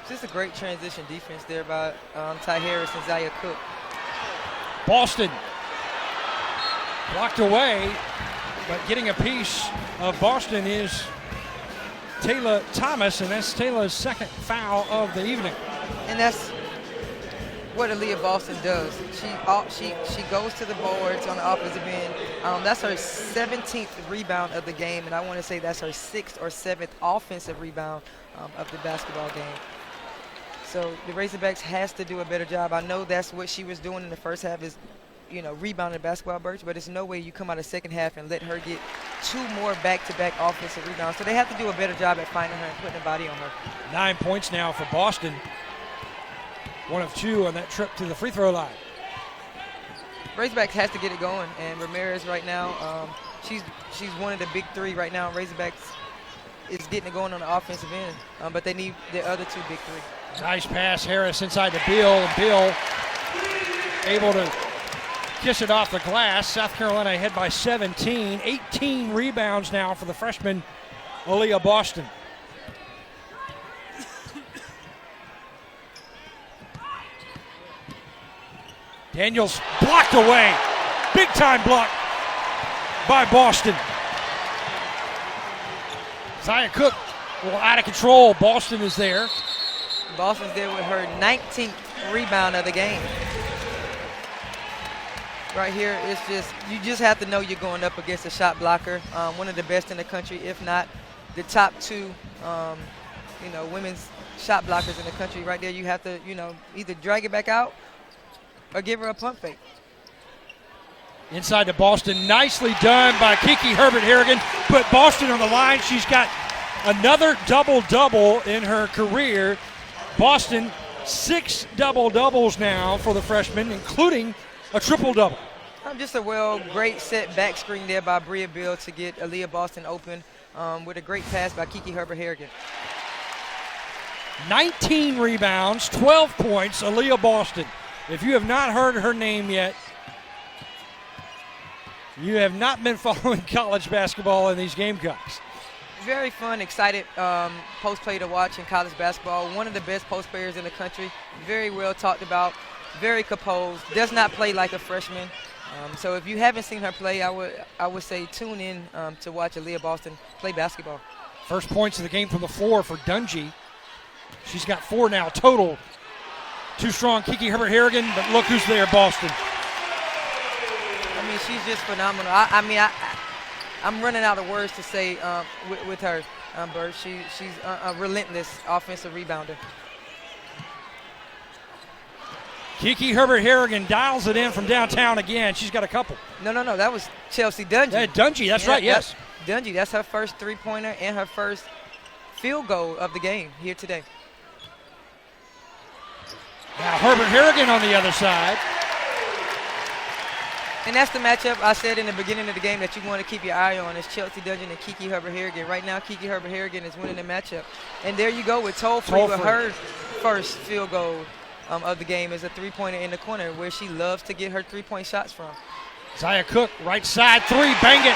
Just a great transition defense there by Ty Harris and Zaya Cooke. Boston blocked away, but getting a piece of Boston is Taylor Thomas, and that's Taylor's second foul of the evening. And that's what Aliyah Boston does. She goes to the boards on the offensive end. That's her 17th rebound of the game, and I want to say that's her 6th or 7th offensive rebound of the basketball game. So the Razorbacks has to do a better job. I know that's what she was doing in the first half, is, you know, rebounding basketball, Birch, but there's no way you come out of the second half and let her get 2 more back-to-back offensive rebounds. So they have to do a better job at finding her and putting a body on her. 9 points now for Boston. 1 of 2 on that trip to the free throw line. Razorbacks has to get it going, and Ramirez right now, she's one of the big 3 right now. Razorbacks is getting it going on the offensive end, but they need the other 2 big 3. Nice pass, Harris inside to Bill. Bill able to kiss it off the glass. South Carolina ahead by 17. 18 rebounds now for the freshman, Aliyah Boston. Daniels blocked away. Big time block by Boston. Zia Cooke a little out of control. Boston is there. Boston's there with her 19th rebound of the game. Right here, it's just, you just have to know you're going up against a shot blocker, one of the best in the country, if not the top two, women's shot blockers in the country. Right there, you have to, either drag it back out or give her a pump fake. Inside to Boston, nicely done by Kiki Herbert Harrigan. Put Boston on the line. She's got another double-double in her career. Boston, 6 double-doubles now for the freshman, including a triple-double. Just a great set back screen there by Bria Bill to get Aliyah Boston open with a great pass by Kiki Herbert Harrigan. 19 rebounds, 12 points, Aliyah Boston. If you have not heard her name yet, you have not been following college basketball in these Gamecocks. Very fun, excited post play to watch in college basketball. One of the best post players in the country. Very well talked about, very composed, does not play like a freshman. So if you haven't seen her play, I would say tune in to watch Aliyah Boston play basketball. First points of the game from the floor for Dungy. She's got 4 now total. Too strong, Kiki Herbert Harrigan, but look who's there, Boston. I mean, she's just phenomenal. I'm running out of words to say with her, Bert. She's a relentless offensive rebounder. Kiki Herbert Harrigan dials it in from downtown again. She's got a couple. No. That was Chelsea Dungy. Dungy, that's right, yes. Dungy, that's her first three-pointer and her first field goal of the game here today. Now Herbert Harrigan on the other side. And that's the matchup I said in the beginning of the game that you want to keep your eye on is Chelsea Dungy and Kiki Herbert Harrigan. Right now, Kiki Herbert Harrigan is winning the matchup. And there you go with Toll-Free with her first field goal of the game is a three-pointer in the corner where she loves to get her three-point shots from. Zia Cooke, right side three, bang it.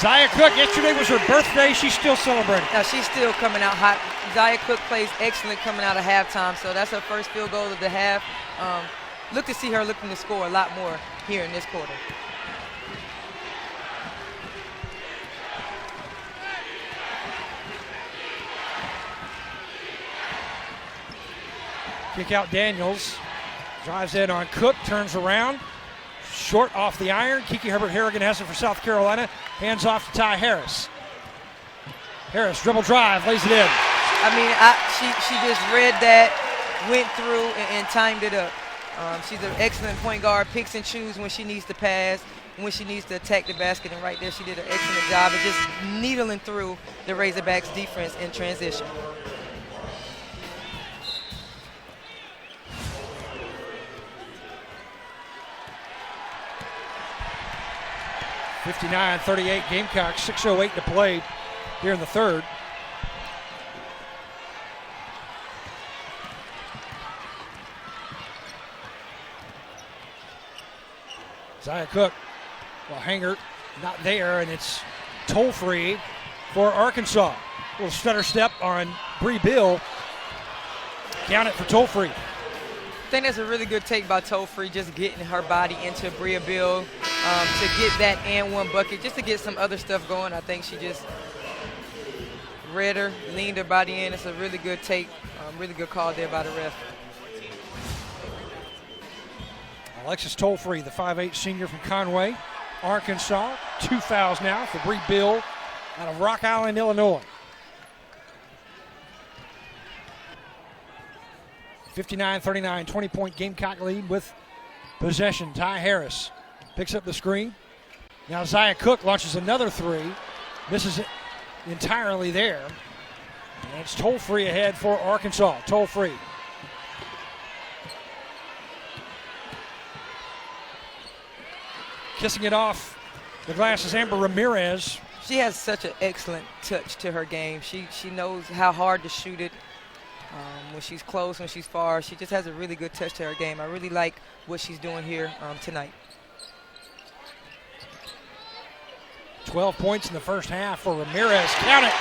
Zia Cooke, yesterday was her birthday. She's still celebrating. Now, she's still coming out hot. Zia Cooke plays excellent coming out of halftime, so that's her first field goal of the half. Look to see her looking to score a lot more here in this quarter. Kick out Daniels. Drives in on Cooke, turns around. Short off the iron. Kiki Herbert Harrigan has it for South Carolina. Hands off to Ty Harris. Harris, dribble drive, lays it in. I mean, she just read that, went through, and timed it up. She's an excellent point guard, picks and chooses when she needs to pass, when she needs to attack the basket, and right there she did an excellent job of just needling through the Razorbacks defense in transition. (59-38) Gamecocks, 6:08 to play here in the third. Zia Cooke, well, hanger not there, and it's Toll-Free for Arkansas. A little stutter step on Bree Bill. Count it for Toll-Free. I think that's a really good take by Toll-Free, just getting her body into Bria Bill to get that and one bucket, just to get some other stuff going. I think she just read her, leaned her body in. It's a really good take, really good call there by the ref. Alexis Toll-Free, the 5'8" senior from Conway, Arkansas. 2 fouls now for Bree Bill out of Rock Island, Illinois. 59-39, 20-point Gamecock lead with possession. Ty Harris picks up the screen. Now Zia Cooke launches another three. Misses it entirely there. And it's Toll-Free ahead for Arkansas. Toll-Free. Kissing it off the glass is Amber Ramirez. She has such an excellent touch to her game. She knows how hard to shoot it. When she's close, when she's far, she just has a really good touch to her game. I really like what she's doing here tonight. 12 points in the first half for Ramirez. Count it.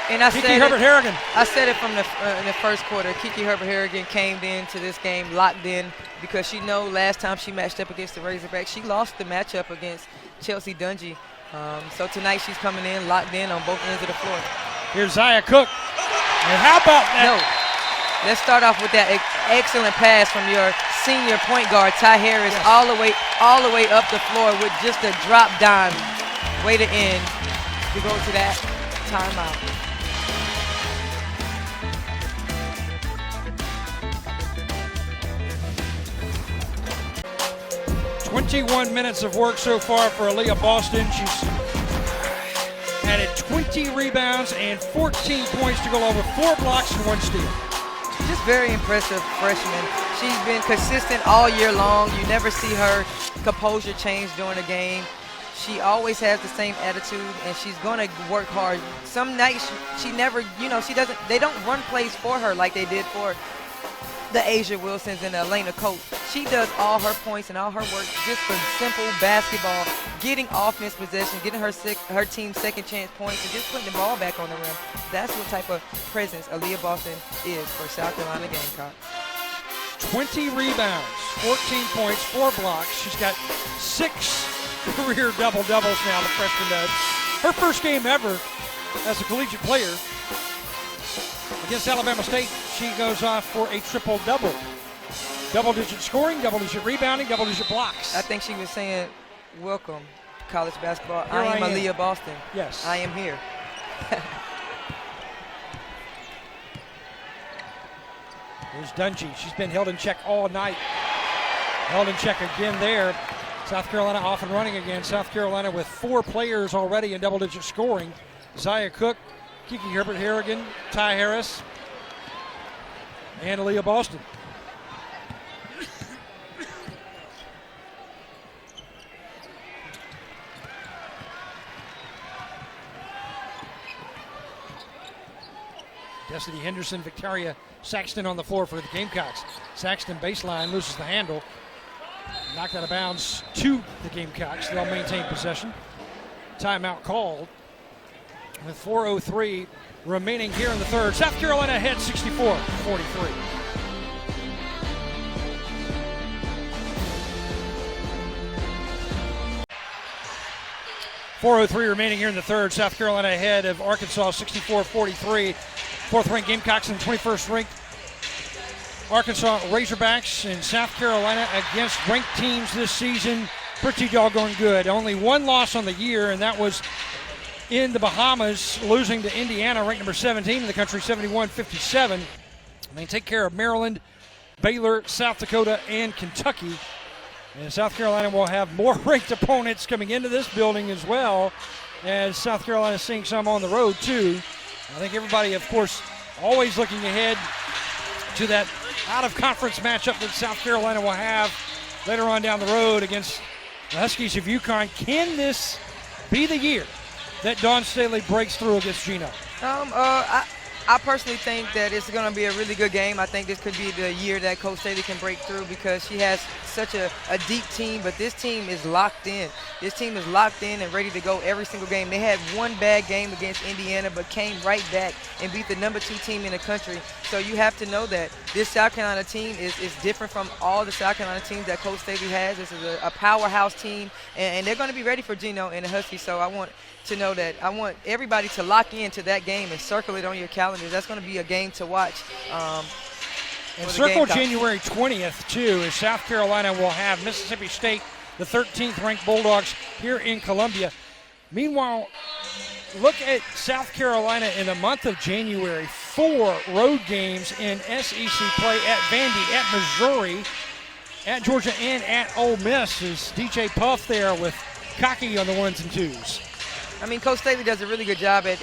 And I Kiki said Herbert Harrigan. I said it from in the first quarter. Kiki Herbert Harrigan came into this game locked in because she know last time she matched up against the Razorbacks, she lost the matchup against Chelsea Dungy. So tonight she's coming in locked in on both ends of the floor. Here's Zaya Cooke. And how about that? No. Let's start off with that excellent pass from your senior point guard, Ty Harris, Yes. all the way up the floor with just a drop dime. Way to end. We go to that timeout. 21 minutes of work so far for Aliyah Boston. She's added 20 rebounds and 14 points to go over 4 blocks and 1 steal. Just very impressive freshman. She's been consistent all year long. You never see her composure change during a game. She always has the same attitude, and she's going to work hard. Some nights she never, they don't run plays for her like they did for the Asia Wilsons and the Elena Coates. She does all her points and all her work just for simple basketball, getting offense possession, getting her team second chance points, and just putting the ball back on the rim. That's what type of presence Aliyah Boston is for South Carolina Gamecocks. 20 rebounds, 14 points, 4 blocks. She's got 6 career double-doubles now, the freshman does. Her first game ever as a collegiate player against Alabama State. She goes off for a triple-double. Double-digit scoring, double-digit rebounding, double-digit blocks. I think she was saying, welcome, college basketball. Here I am I am. Aliyah Boston. Yes. I am here. Here's Dungy. She's been held in check all night. Held in check again there. South Carolina off and running again. South Carolina with 4 players already in double-digit scoring. Zaya Cooke, Kiki Herbert Harrigan, Ty Harris, and Aliyah Boston. Destiny Henderson, Victoria Saxton on the floor for the Gamecocks. Saxton baseline, loses the handle. Knocked out of bounds to the Gamecocks. They'll maintain possession. Timeout called with 4:03 remaining here in the third. South Carolina ahead 64-43. .403 remaining here in the third. South Carolina ahead of Arkansas 64-43. 4th-ranked Gamecocks and 21st-ranked Arkansas Razorbacks in South Carolina against ranked teams this season. Pretty doggone good. Only 1 loss on the year, and that was in the Bahamas, losing to Indiana, ranked number 17 in the country, 71-57. They take care of Maryland, Baylor, South Dakota, and Kentucky. And South Carolina will have more ranked opponents coming into this building as well, as South Carolina is seeing some on the road too. I think everybody, of course, always looking ahead to that out-of-conference matchup that South Carolina will have later on down the road against the Huskies of UConn. Can this be the year that Dawn Staley breaks through against Gino? I personally think that it's going to be a really good game. I think this could be the year that Coach Staley can break through because she has such a deep team, but this team is locked in. This team is locked in and ready to go every single game. They had 1 bad game against Indiana, but came right back and beat the number 2 team in the country. So you have to know that this South Carolina team is different from all the South Carolina teams that Coach Staley has. This is a powerhouse team, and they're going to be ready for Gino and the Huskies. So I want to know that I want everybody to lock into that game and circle it on your calendars. That's going to be a game to watch. And circle January 20th, too, as South Carolina will have Mississippi State, the 13th-ranked Bulldogs, here in Columbia. Meanwhile, look at South Carolina in the month of January. 4 road games in SEC play at Vandy, at Missouri, at Georgia, and at Ole Miss. Is DJ Puff there with Cocky on the 1s and 2s. I mean, Coach Staley does a really good job at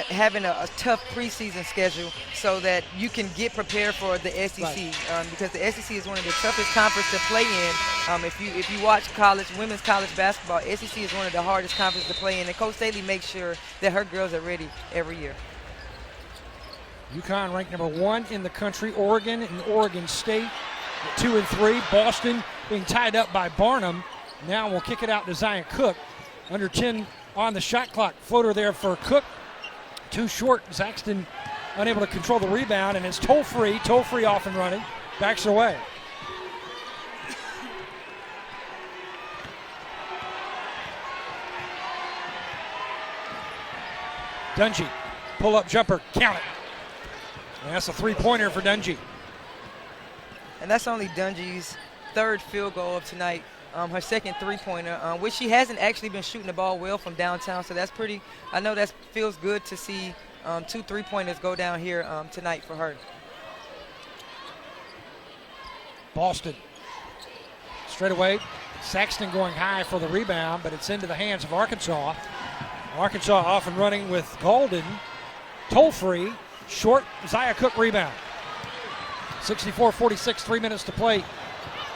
having a tough preseason schedule so that you can get prepared for the SEC. Right. Because the SEC is one of the toughest conferences to play in. If you watch women's college basketball, SEC is one of the hardest conferences to play in. And Coach Staley makes sure that her girls are ready every year. UConn ranked number 1 in the country. Oregon and Oregon State at 2 and 3. Boston being tied up by Barnum. Now we'll kick it out to Zaya Cooke. Under 10 on the shot clock. Floater there for Cooke. Too short. Saxton unable to control the rebound, and it's Toll-Free off and running. Backs away. Dungy, pull-up jumper, count it. And that's a three-pointer for Dungy. And that's only Dungy's third field goal of tonight. Her second three-pointer, which she hasn't actually been shooting the ball well from downtown. So that's pretty, I know that feels good to see 2 three-pointers go down here tonight for her. Boston, straight away. Saxton going high for the rebound, but it's into the hands of Arkansas. Arkansas off and running with Golden. Toll-Free, short, Zia Cooke rebound. 64-46, 3 minutes to play.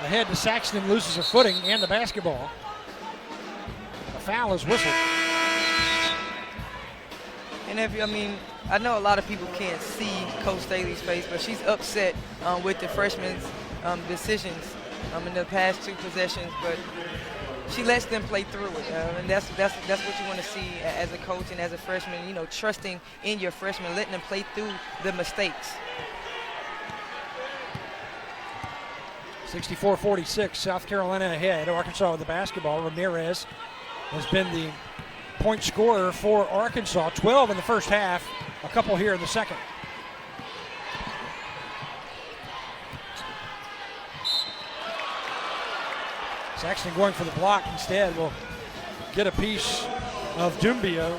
Ahead to Saxton, loses her footing and the basketball. A foul is whistled. And I know a lot of people can't see Coach Staley's face, but she's upset with the freshmen's decisions in the past 2 possessions. But she lets them play through it, and that's what you want to see as a coach and as a freshman. You know, trusting in your freshmen, letting them play through the mistakes. 64-46, South Carolina ahead. Arkansas with the basketball. Ramirez has been the point scorer for Arkansas. 12 in the first half, a couple here in the second. Saxton going for the block instead. Will get a piece of Doumbia.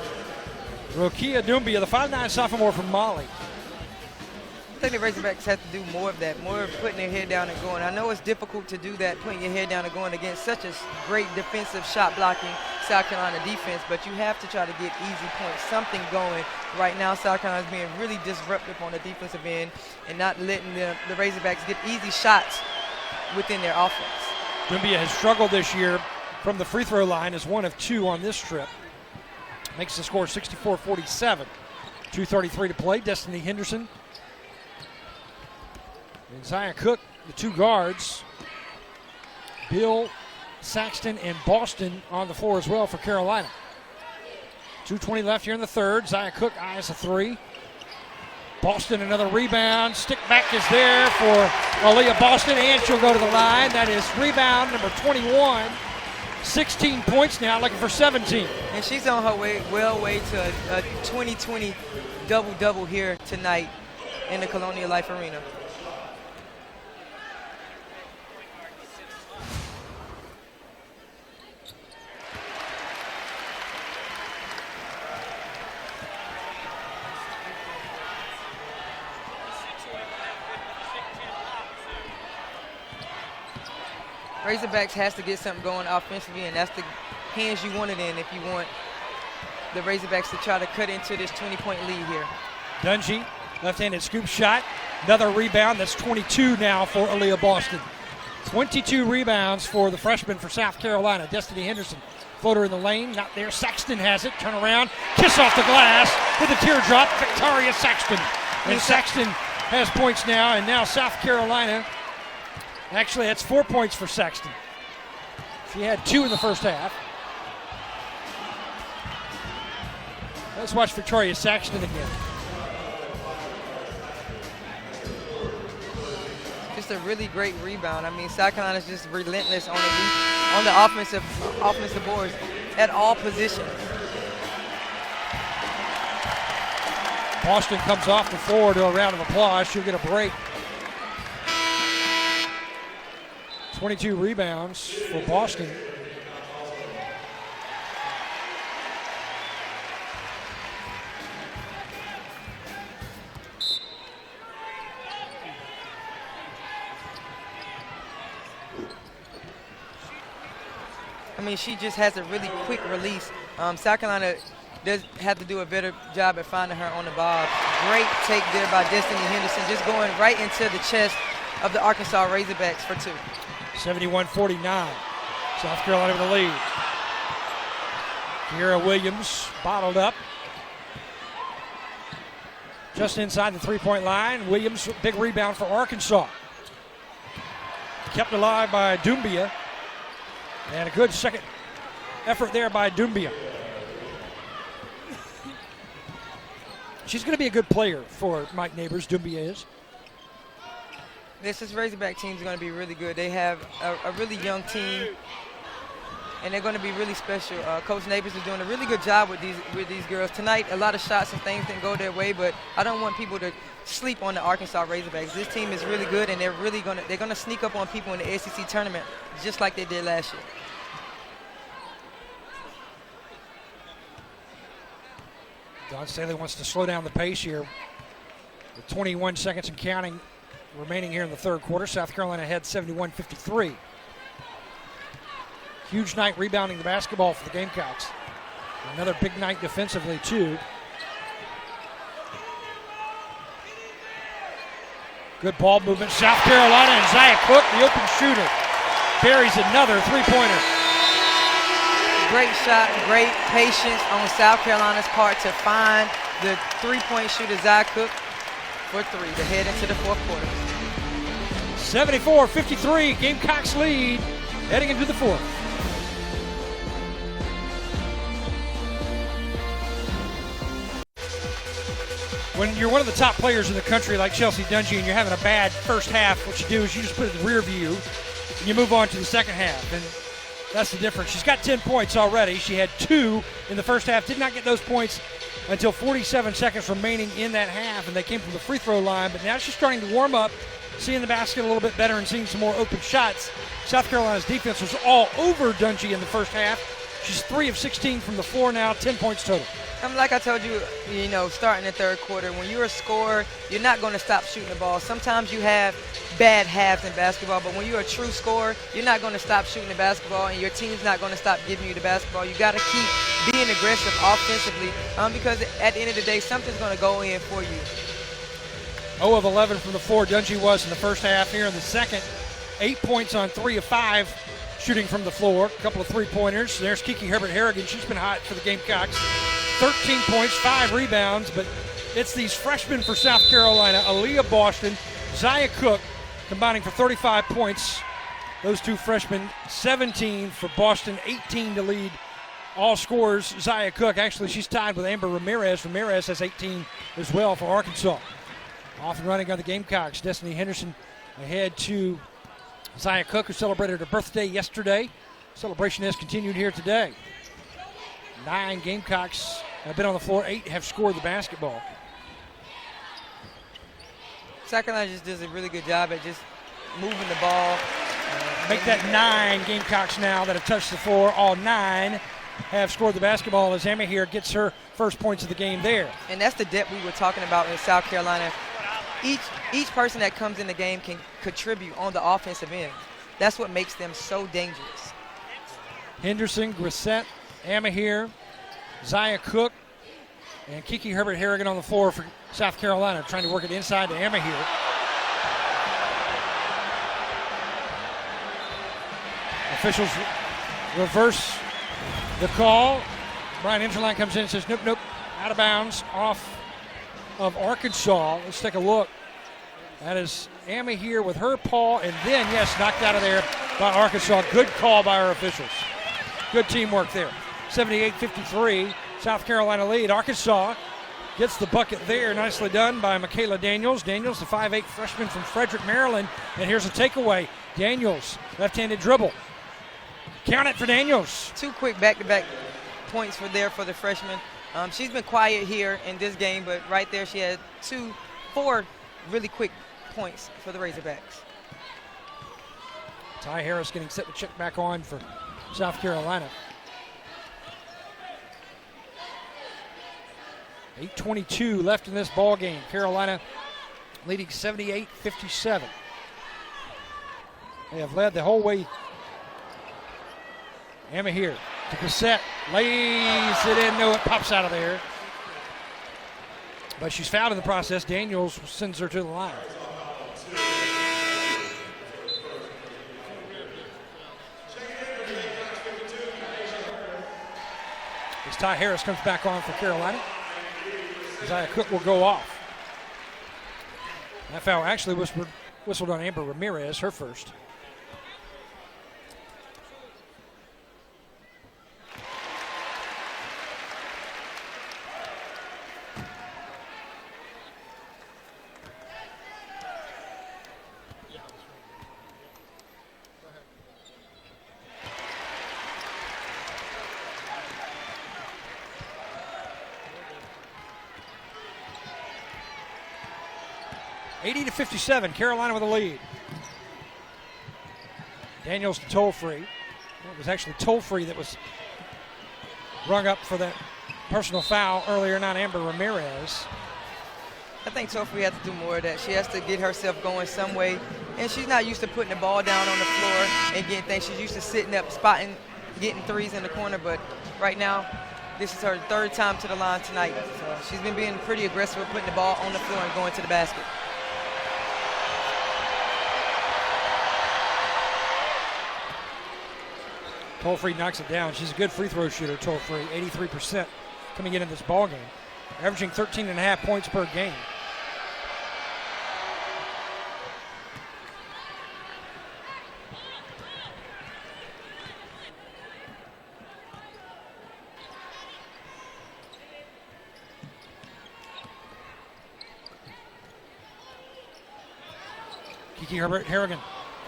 Rokia Doumbia, the 5'9" sophomore from Mali. I think the Razorbacks have to do more of that, more of putting their head down and going. I know it's difficult to do that, putting your head down and going against such a great defensive shot blocking South Carolina defense, but you have to try to get easy points, something going. Right now, South Carolina is being really disruptive on the defensive end and not letting the Razorbacks get easy shots within their offense. Doumbia has struggled this year from the free throw line, is 1 of 2 on this trip. Makes the score 64-47. 2:33 to play. Destiny Henderson and Zia Cooke, the 2 guards. Bill, Saxton, and Boston on the floor as well for Carolina. 2:20 left here in the third. Zia Cooke eyes a 3. Boston another rebound. Stick back is there for Aliyah Boston, and she'll go to the line. That is rebound number 21. 16 points now, looking for 17. And she's on her way to a 2020 double-double here tonight in the Colonial Life Arena. Razorbacks has to get something going offensively, and that's the hands you want it in if you want the Razorbacks to try to cut into this 20-point lead here. Dungy, left-handed scoop shot. Another rebound. That's 22 now for Aliyah Boston. 22 rebounds for the freshman for South Carolina. Destiny Henderson, floater in the lane. Not there. Saxton has it. Turn around. Kiss off the glass with a teardrop. Victoria Saxton. And Saxton has points now, and now South Carolina. Actually, that's 4 points for Saxton. She had 2 in the first half. Let's watch Victoria Saxton again. Just a really great rebound. I mean, South Carolina's just relentless on the offensive boards at all positions. Boston comes off the floor to a round of applause. She'll get a break. 22 rebounds for Boston. I mean, she just has a really quick release. South Carolina does have to do a better job at finding her on the ball. Great take there by Destiny Henderson, just going right into the chest of the Arkansas Razorbacks for 2. 71-49. South Carolina with the lead. Kiera Williams bottled up. Just inside the three-point line. Williams, big rebound for Arkansas. Kept alive by Doumbia. And a good second effort there by Doumbia. She's going to be a good player for Mike Neighbors. Dumbia is. This Razorback team is going to be really good. They have a really young team, and they're going to be really special. Coach Neighbors is doing a really good job with these girls. Tonight, a lot of shots and things didn't go their way, but I don't want people to sleep on the Arkansas Razorbacks. This team is really good, and they're going to sneak up on people in the SEC tournament just like they did last year. Don Staley wants to slow down the pace here with 21 seconds and counting remaining here in the third quarter. South Carolina ahead 71-53. Huge night rebounding the basketball for the Gamecocks. Another big night defensively, too. Good ball movement. South Carolina and Zia Cooke, the open shooter, buries another three-pointer. Great shot, great patience on South Carolina's part to find the three-point shooter, Zia Cooke, for three to head into the fourth quarter. 74-53, Gamecocks lead, heading into the fourth. When you're one of the top players in the country like Chelsea Dungy and you're having a bad first half, what you do is you just put it in the rear view and you move on to the second half. And that's the difference. She's got 10 points already. She had 2 in the first half. Did not get those points until 47 seconds remaining in that half, and they came from the free throw line. But now she's starting to warm up, seeing the basket a little bit better and seeing some more open shots. South Carolina's defense was all over Dungy in the first half. She's 3 of 16 from the floor now, 10 points total. Like I told you, starting the third quarter, when you're a scorer, you're not going to stop shooting the ball. Sometimes you have bad halves in basketball, but when you're a true scorer, you're not going to stop shooting the basketball, and your team's not going to stop giving you the basketball. You got to keep being aggressive offensively because at the end of the day, something's going to go in for you. 0 of 11 from the floor, Dungy was in the first half. Here in the second, 8 points on 3 of 5 shooting from the floor. A couple of three-pointers. There's Kiki Herbert Harrigan. She's been hot for the Gamecocks. 13 points, 5 rebounds, but it's these freshmen for South Carolina, Aliyah Boston, Zia Cooke, combining for 35 points. Those two freshmen, 17 for Boston, 18 to lead all scorers. Zia Cooke, actually, she's tied with Amber Ramirez. Ramirez has 18 as well for Arkansas. Off and running on the Gamecocks. Destiny Henderson ahead to Zia Cooke, who celebrated her birthday yesterday. Celebration has continued here today. 9 Gamecocks have been on the floor. 8 have scored the basketball. South Carolina just does a really good job at just moving the ball. Make that 9 Gamecocks now that have touched the floor. All 9 have scored the basketball as Emma here gets her first points of the game there. And that's the depth we were talking about in South Carolina. Each person that comes in the game can contribute on the offensive end. That's what makes them so dangerous. Henderson, Grissett, Emma here, Zia Cooke, and Kiki Herbert Harrigan on the floor for South Carolina, trying to work it inside to Emma here. Officials reverse the call. Brian Interline comes in and says, nope, out of bounds, off of Arkansas. Let's take a look. That is Emma here with her paw, and then, yes, knocked out of there by Arkansas. Good call by our officials. Good teamwork there. 78-53, South Carolina lead. Arkansas gets the bucket there. Nicely done by Michaela Daniels. Daniels, the 5'8 freshman from Frederick, Maryland. And here's a takeaway. Daniels, left-handed dribble. Count it for Daniels. 2 quick back-to-back points for the freshman. She's been quiet here in this game, but right there she had 4 really quick points for the Razorbacks. Ty Harris getting set to check back on for South Carolina. 8:22 left in this ball game. Carolina leading 78-57. They have led the whole way. Emma here to Cassette, lays it in, no, it pops out of there. But she's fouled in the process. Daniels sends her to the line. As Ty Harris comes back on for Carolina, Zia Cooke will go off. That foul actually whistled on Amber Ramirez, her first. 80-57, Carolina with a lead. Daniels to Toll-Free. It was actually Toll-Free that was rung up for that personal foul earlier, not Amber Ramirez. I think Toll-Free has to do more of that. She has to get herself going some way. And she's not used to putting the ball down on the floor and getting things. She's used to sitting up, spotting, getting threes in the corner. But right now, this is her third time to the line tonight. So she's been being pretty aggressive with putting the ball on the floor and going to the basket. Toll-Free knocks it down. She's a good free throw shooter, Toll-Free, 83% coming into this ball game, averaging 13.5 points per game. Kiki Herbert Harrigan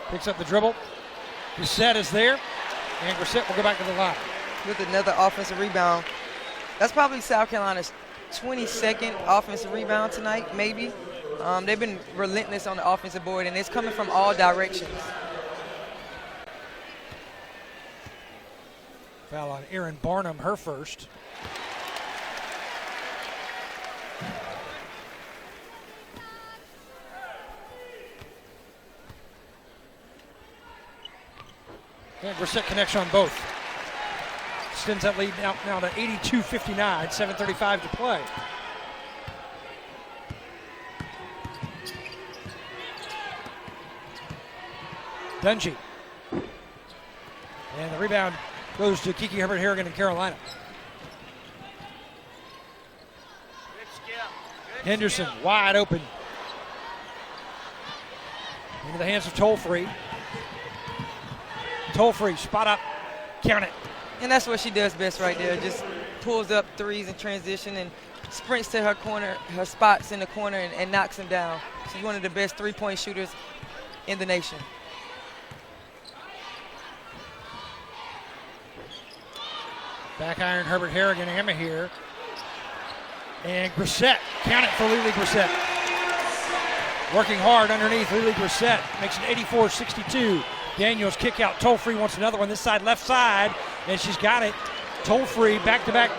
picks up the dribble. Grissett is there, and Grissett will go back to the line. With another offensive rebound. That's probably South Carolina's 22nd offensive rebound tonight, maybe. They've been relentless on the offensive board, and it's coming from all directions. Foul on Erin Barnum, her first. And Grissett connects on both. Extends that lead now to 82-59, 7:35 to play. Dungy. And the rebound goes to Kiki Herbert Harrigan in Carolina. Henderson wide open. Into the hands of Toll-Free. Toll-Free, spot up, count it. And that's what she does best right there. Just pulls up threes in transition and sprints to her corner, her spots in the corner, and knocks them down. She's one of the best three-point shooters in the nation. Back iron Herbert Harrigan, Emma here. And Grissett, count it for Lily Grissett. Working hard underneath, Lily Grissett makes it 84-62. Daniels kick out, Toll-Free wants another one, this side, left side, and she's got it. Toll-Free, back-to-back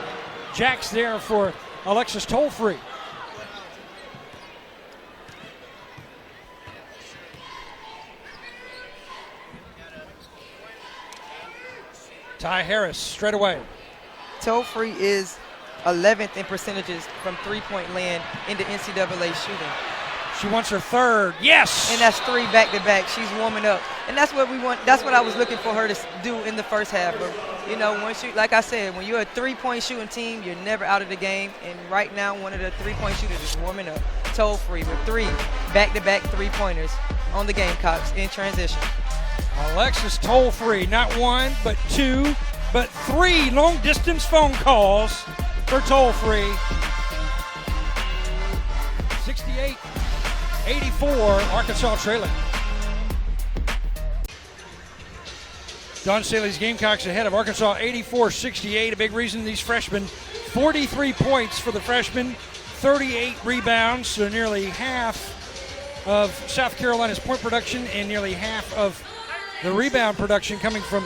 jacks there for Alexis Toll-Free. Ty Harris, straight away. Toll-Free is 11th in percentages from three-point land in the NCAA shooting. She wants her third, yes! And that's three back-to-back. She's warming up. And that's what we want. That's what I was looking for her to do in the first half. But, you know, once you, like I said, when you're a three-point shooting team, you're never out of the game. And right now, one of the three-point shooters is warming up. Toll-Free with three back-to-back three-pointers on the Gamecocks in transition. Alexis Toll-Free, not one, but two, but three long-distance phone calls for Toll-Free. 68-84, Arkansas trailing. Dawn Staley's Gamecocks ahead of Arkansas 84-68. A big reason these freshmen, 43 points for the freshmen, 38 rebounds, so nearly half of South Carolina's point production and nearly half of the rebound production coming from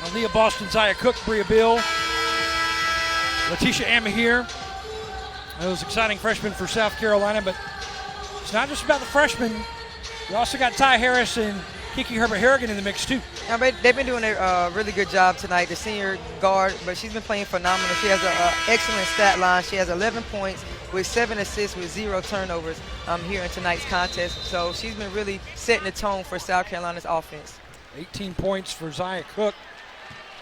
Aliyah Boston, Zaya Cooke, Bria Bill, Letitia Amahir. Those exciting freshmen for South Carolina, but it's not just about the freshmen. You also got Ty Harris and Kiki Herbert Harrigan in the mix too. Now, they've been doing a really good job tonight, the senior guard, but she's been playing phenomenal. She has an excellent stat line. She has 11 points with 7 assists with 0 turnovers here in tonight's contest. So she's been really setting the tone for South Carolina's offense. 18 points for Zaya Cooke,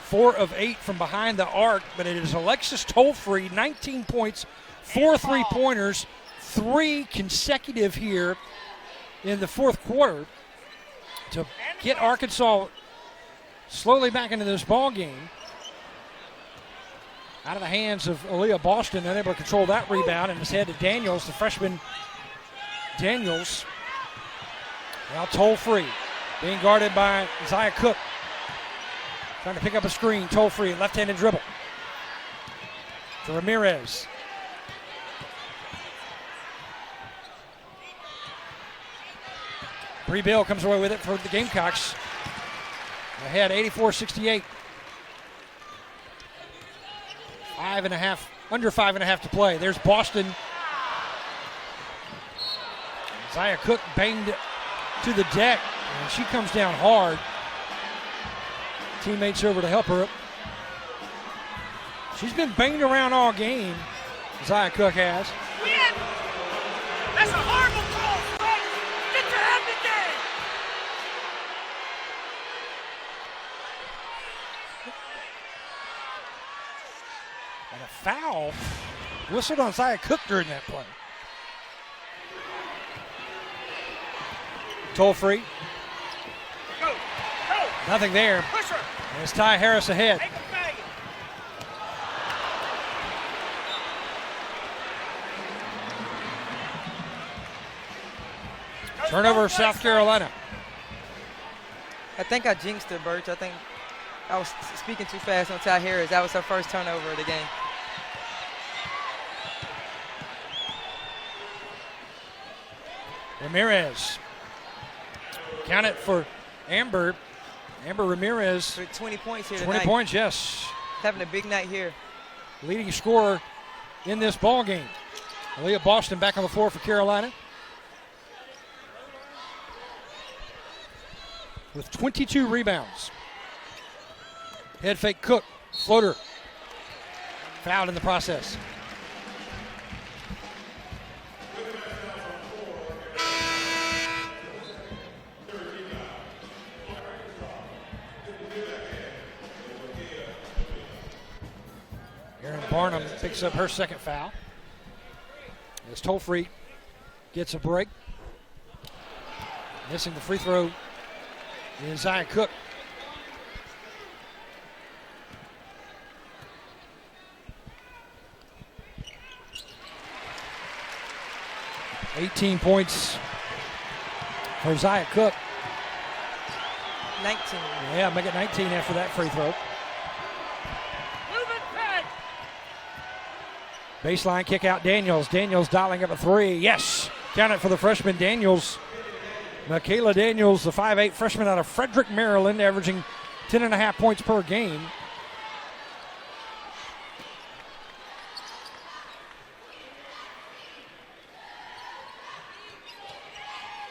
4 of 8 from behind the arc, but it is Alexis Toll-Free, 19 points, 4 3-pointers, 3 consecutive here in the fourth quarter to get Arkansas slowly back into this ball game. Out of the hands of Aliyah Boston, unable to control that rebound, and it's head to Daniels, the freshman Daniels. Now Toll-Free, being guarded by Zaya Cooke. Trying to pick up a screen, Toll-Free, left-handed dribble. To Ramirez. Bree Bill comes away with it for the Gamecocks. Ahead 84-68. Under 5.5 to play. There's Boston. Zia Cooke banged to the deck, and she comes down hard. Teammates over to help her up. She's been banged around all game, Zia Cooke has. That's a horrible call, Frank. Get your head in the game. And a foul whistled on Zia Cooke during that play. Toll free. Go. Nothing there. Push her. And it's Ty Harris ahead. Make a bag. Turnover, South Carolina. I think I jinxed her, Birch. I think I was speaking too fast on Ty Harris. That was her first turnover of the game. Ramirez. Count it for Amber. Amber Ramirez. For 20 points here 20 tonight. points, yes. Having a big night here. Leading scorer in this ball game. Aliyah Boston back on the floor for Carolina. With 22 rebounds. Head fake Cooke. Floater. Fouled in the process. Aaron Barnum picks up her second foul. As Tollfree gets a break. Missing the free throw is Zia Cooke. $18 points for Zia Cooke. 19. Yeah, make it 19 after that free throw. Baseline kick out Daniels. Daniels dialing up a three. Yes. Count it for the freshman Daniels. Michaela Daniels, the 5'8 freshman out of Frederick, Maryland, averaging 10.5 points per game.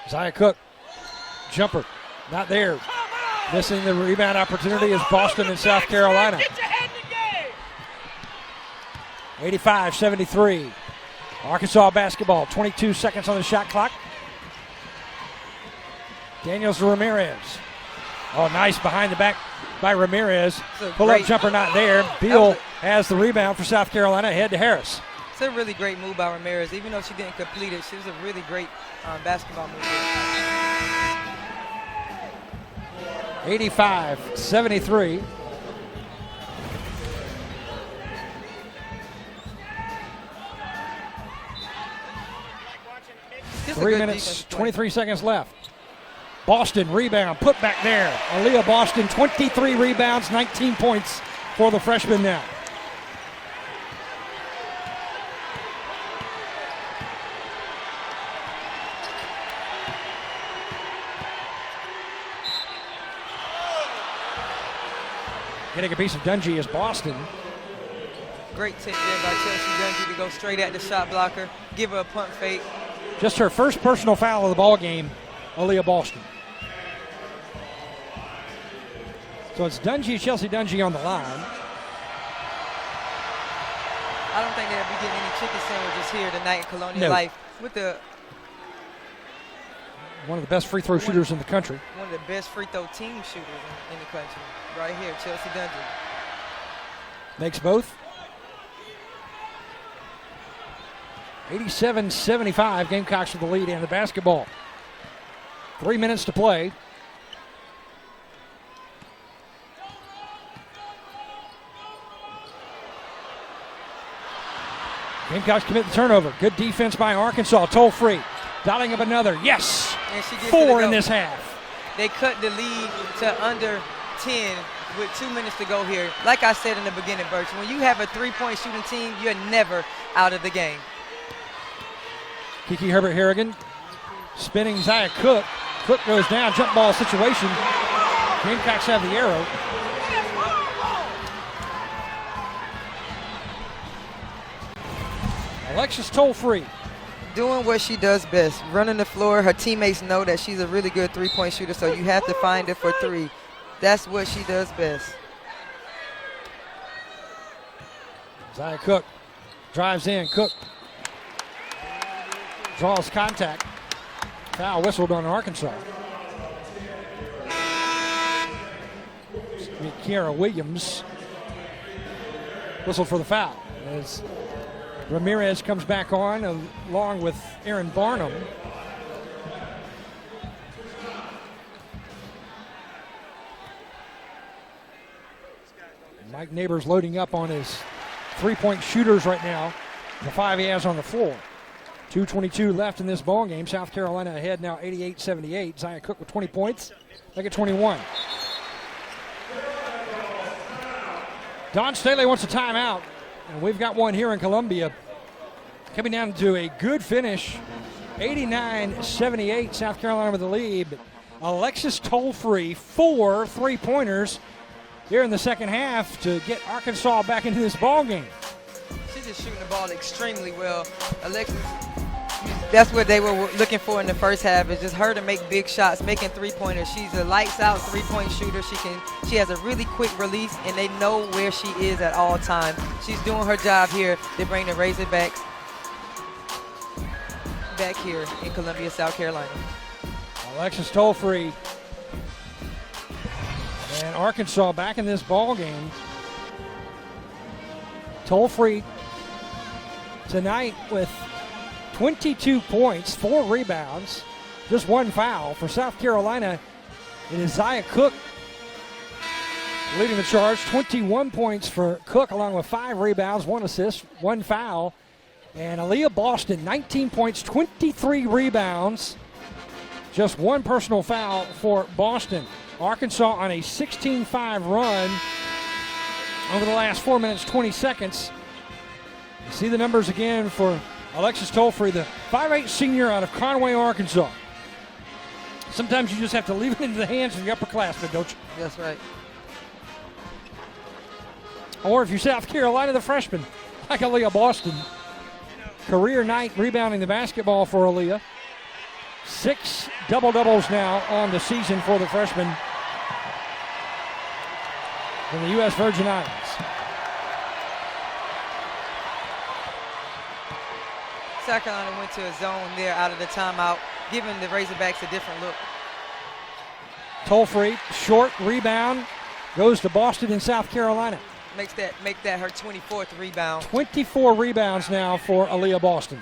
Zia Cooke, jumper, not there. Missing the rebound opportunity is Boston and South Carolina. 85-73. Arkansas basketball, 22 seconds on the shot clock. Daniels to Ramirez. Oh, nice behind the back by Ramirez. Pull-up jumper not there. Beal has the rebound for South Carolina, ahead to Harris. It's a really great move by Ramirez. Even though she didn't complete it, she was a really great basketball move. 85-73. Just a 3 good minutes, defensive play. 23 seconds left. Boston rebound, put back there. Aliyah Boston, 23 rebounds, 19 points for the freshman now. Getting a piece of Dungy is Boston. Great tip there by Chelsea Dungy to go straight at the shot blocker, give her a pump fake. Just her first personal foul of the ball game, Aliyah Boston. So it's Dungy, Chelsea Dungy on the line. I don't think they'll be getting any chicken sandwiches here tonight in Colonial No. Life. With One of the best free throw shooters in the country. one of the best free throw team shooters in the country. Right here, Chelsea Dungy. Makes both. 87-75, Gamecocks with the lead in the basketball. 3 minutes to play. Gamecocks commit the turnover. Good defense by Arkansas. Toll free. Dialing up another. Yes. And she gets 4 it in to this go. half. They cut the lead to under 10 with 2 minutes to go here. Like I said in the beginning, Birch, when you have a three-point shooting team, you're never out of the game. Kiki Herbert Harrigan spinning Zia Cooke. Cooke goes down, jump ball situation. Gamecocks have the arrow. Alexis Toll-Free. Doing what she does best, running the floor. Her teammates know that she's a really good three-point shooter, so you have to find her for three. That's what she does best. Zia Cooke drives in. Cooke draws contact. Foul whistled on Arkansas. Kiara Williams whistled for the foul as Ramirez comes back on along with Aaron Barnum. Mike Neighbors loading up on his three-point shooters right now. The 5 he has on the floor. 2:22 left in this ball game. South Carolina ahead now 88-78. Zia Cooke with 20 points. Make it 21. Don Staley wants a timeout. And we've got one here in Columbia. Coming down to a good finish. 89-78. South Carolina with the lead. Alexis Toll-Free, 4 3-pointers here in the second half to get Arkansas back into this ball game. She's just shooting the ball extremely well. Alexis, that's what they were looking for in the first half, is just her to make big shots, making three-pointers. She's a lights-out three-point shooter. She has a really quick release, and they know where she is at all times. She's doing her job here to bring the Razorbacks back here in Columbia, South Carolina. Alexis Toll-Free and Arkansas back in this ball game. Toll-Free tonight with 22 points, 4 rebounds, just 1 foul. For South Carolina, it is Zia Cooke leading the charge. 21 points for Cooke, along with 5 rebounds, 1 assist, 1 foul. And Aliyah Boston, 19 points, 23 rebounds, just 1 personal foul for Boston. Arkansas on a 16-5 run over the last 4 minutes, 20 seconds. You see the numbers again for Alexis Toll-Free, the 5'8" senior out of Conway, Arkansas. Sometimes you just have to leave it into the hands of the upperclassmen, don't you? That's right. Or if you're South Carolina, the freshman, like Aliyah Boston. Career night rebounding the basketball for Aliyah. 6 double-doubles now on the season for the freshman in the U.S. Virgin Islands. South Carolina went to a zone there out of the timeout, giving the Razorbacks a different look. Toll-Free, short rebound, goes to Boston in South Carolina. Make that her 24th rebound. 24 rebounds now for Aliyah Boston.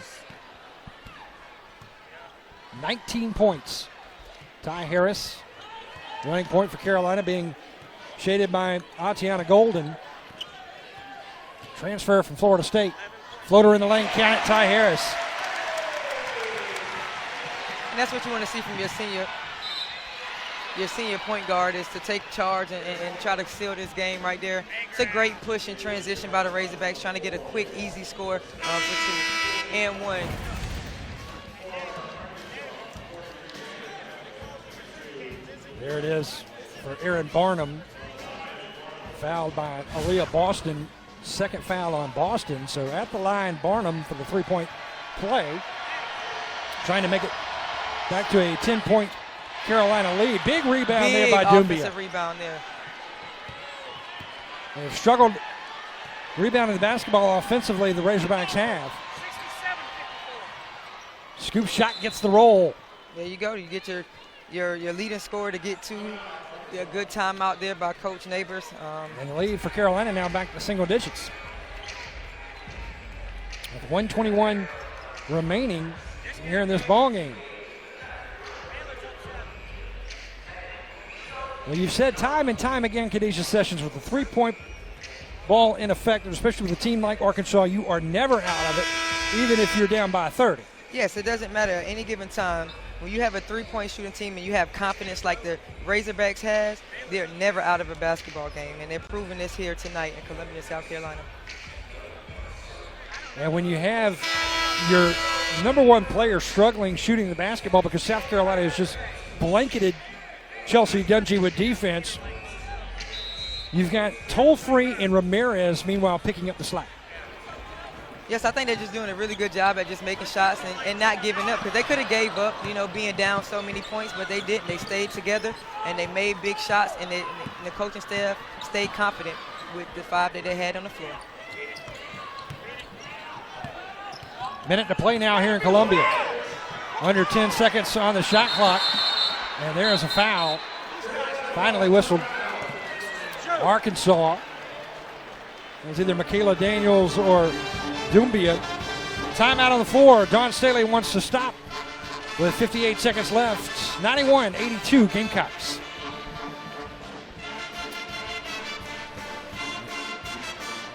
19 points. Ty Harris, running point for Carolina, being shaded by Atiana Golden. Transfer from Florida State. Floater in the lane, count it, Ty Harris. And that's what you want to see from your senior point guard, is to take charge and try to seal this game right there. It's a great push and transition by the Razorbacks, trying to get a quick, easy score for 2 and 1. There it is for Aaron Barnum. Fouled by Aliyah Boston. Second foul on Boston. So at the line, Barnum for the three-point play. Trying to make it back to a 10-point Carolina lead. Big rebound there by Doumbia. Offensive rebound there. They've struggled rebounding the basketball offensively, the Razorbacks have. 67-54. Scoop shot gets the roll. There you go. You get your leading scorer to get 2. A good timeout there by Coach Neighbors. And the lead for Carolina now back to single digits. With 1:21 remaining here in this ball game. Well, you've said time and time again, Khadijah Sessions, with the three-point ball in effect, especially with a team like Arkansas, you are never out of it, even if you're down by 30. Yes, it doesn't matter at any given time. When you have a three-point shooting team and you have confidence like the Razorbacks has, they're never out of a basketball game, and they're proving this here tonight in Columbia, South Carolina. And when you have your number one player struggling shooting the basketball because South Carolina is just blanketed Chelsea Dungy with defense. You've got Toll-Free and Ramirez, meanwhile, picking up the slack. Yes, I think they're just doing a really good job at just making shots and not giving up, because they could have gave up, being down so many points, but they didn't. They stayed together, and they made big shots, and the coaching staff stayed confident with the 5 that they had on the floor. Minute to play now here in Columbia. Under 10 seconds on the shot clock, and there is a foul. Finally whistled. Arkansas. It was either Michaela Daniels or Doumbia. Timeout on the floor. Dawn Staley wants to stop with 58 seconds left. 91-82 Gamecocks.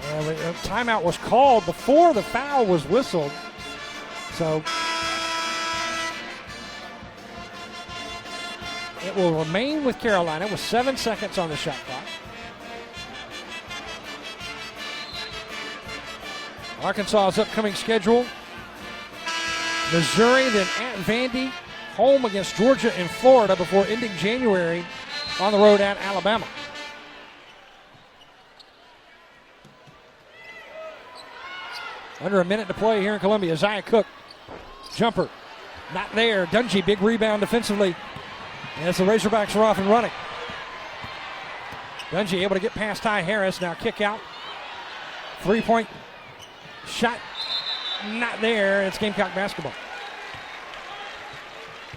And a timeout was called before the foul was whistled. So it will remain with Carolina with 7 seconds on the shot clock. Arkansas's upcoming schedule: Missouri, then at Vandy, home against Georgia and Florida before ending January on the road at Alabama. Under a minute to play here in Columbia. Zia Cooke, jumper, not there. Dungy, big rebound defensively as the Razorbacks are off and running. Dungy able to get past Ty Harris. Now kick out. 3-point shot, not there. It's Gamecock basketball.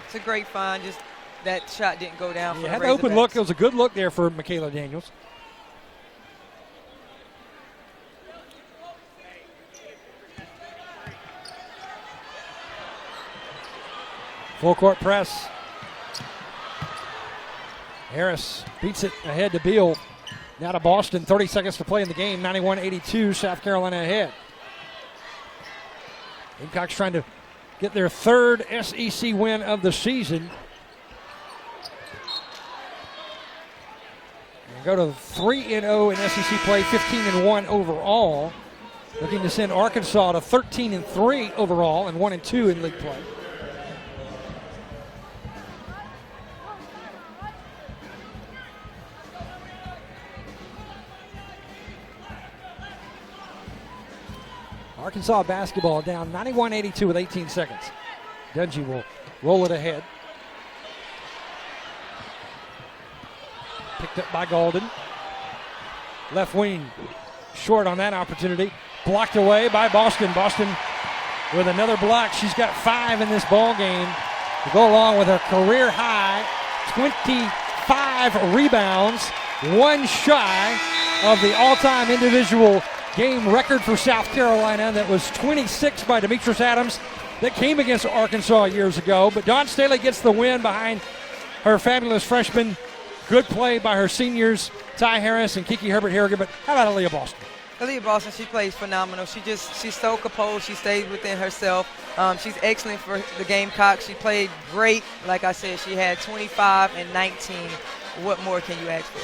It's a great find. Just that shot didn't go down. Had the open look. It was a good look there for Michaela Daniels. Full court press. Harris beats it ahead to Beal. Now to Boston. 30 seconds to play in the game. 91-82. South Carolina ahead. Gamecocks trying to get their third SEC win of the season. And go to 3-0 in SEC play, 15-1 overall. Looking to send Arkansas to 13-3 overall and 1-2 in league play. Arkansas basketball down 91-82 with 18 seconds. Dungy will roll it ahead. Picked up by Golden. Left wing short on that opportunity. Blocked away by Boston. Boston with another block. She's got 5 in this ball game to go along with her career high 25 rebounds, one shy of the all-time individual game record for South Carolina. That was 26 by Demetrius Adams that came against Arkansas years ago. But Dawn Staley gets the win behind her fabulous freshman. Good play by her seniors, Ty Harris and Kiki Herbert Harrigan. But how about Aliyah Boston? Aliyah Boston, she plays phenomenal. She's so composed. She stays within herself. She's excellent for the Gamecocks. She played great. Like I said, she had 25 and 19. What more can you ask for?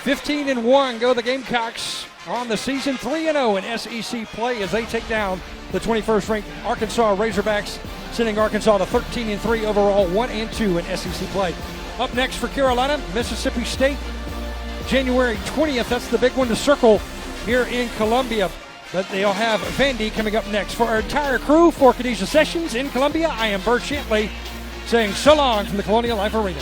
15-1 go the Gamecocks on the season. 3-0 in SEC play as they take down the 21st ranked Arkansas Razorbacks, sending Arkansas to 13-3 overall, 1-2 in SEC play. Up next for Carolina, Mississippi State, January 20th. That's the big one to circle here in Columbia. But they'll have Vandy coming up next. For our entire crew, for Khadijah Sessions in Columbia, I am Bert Shantley saying so long from the Colonial Life Arena.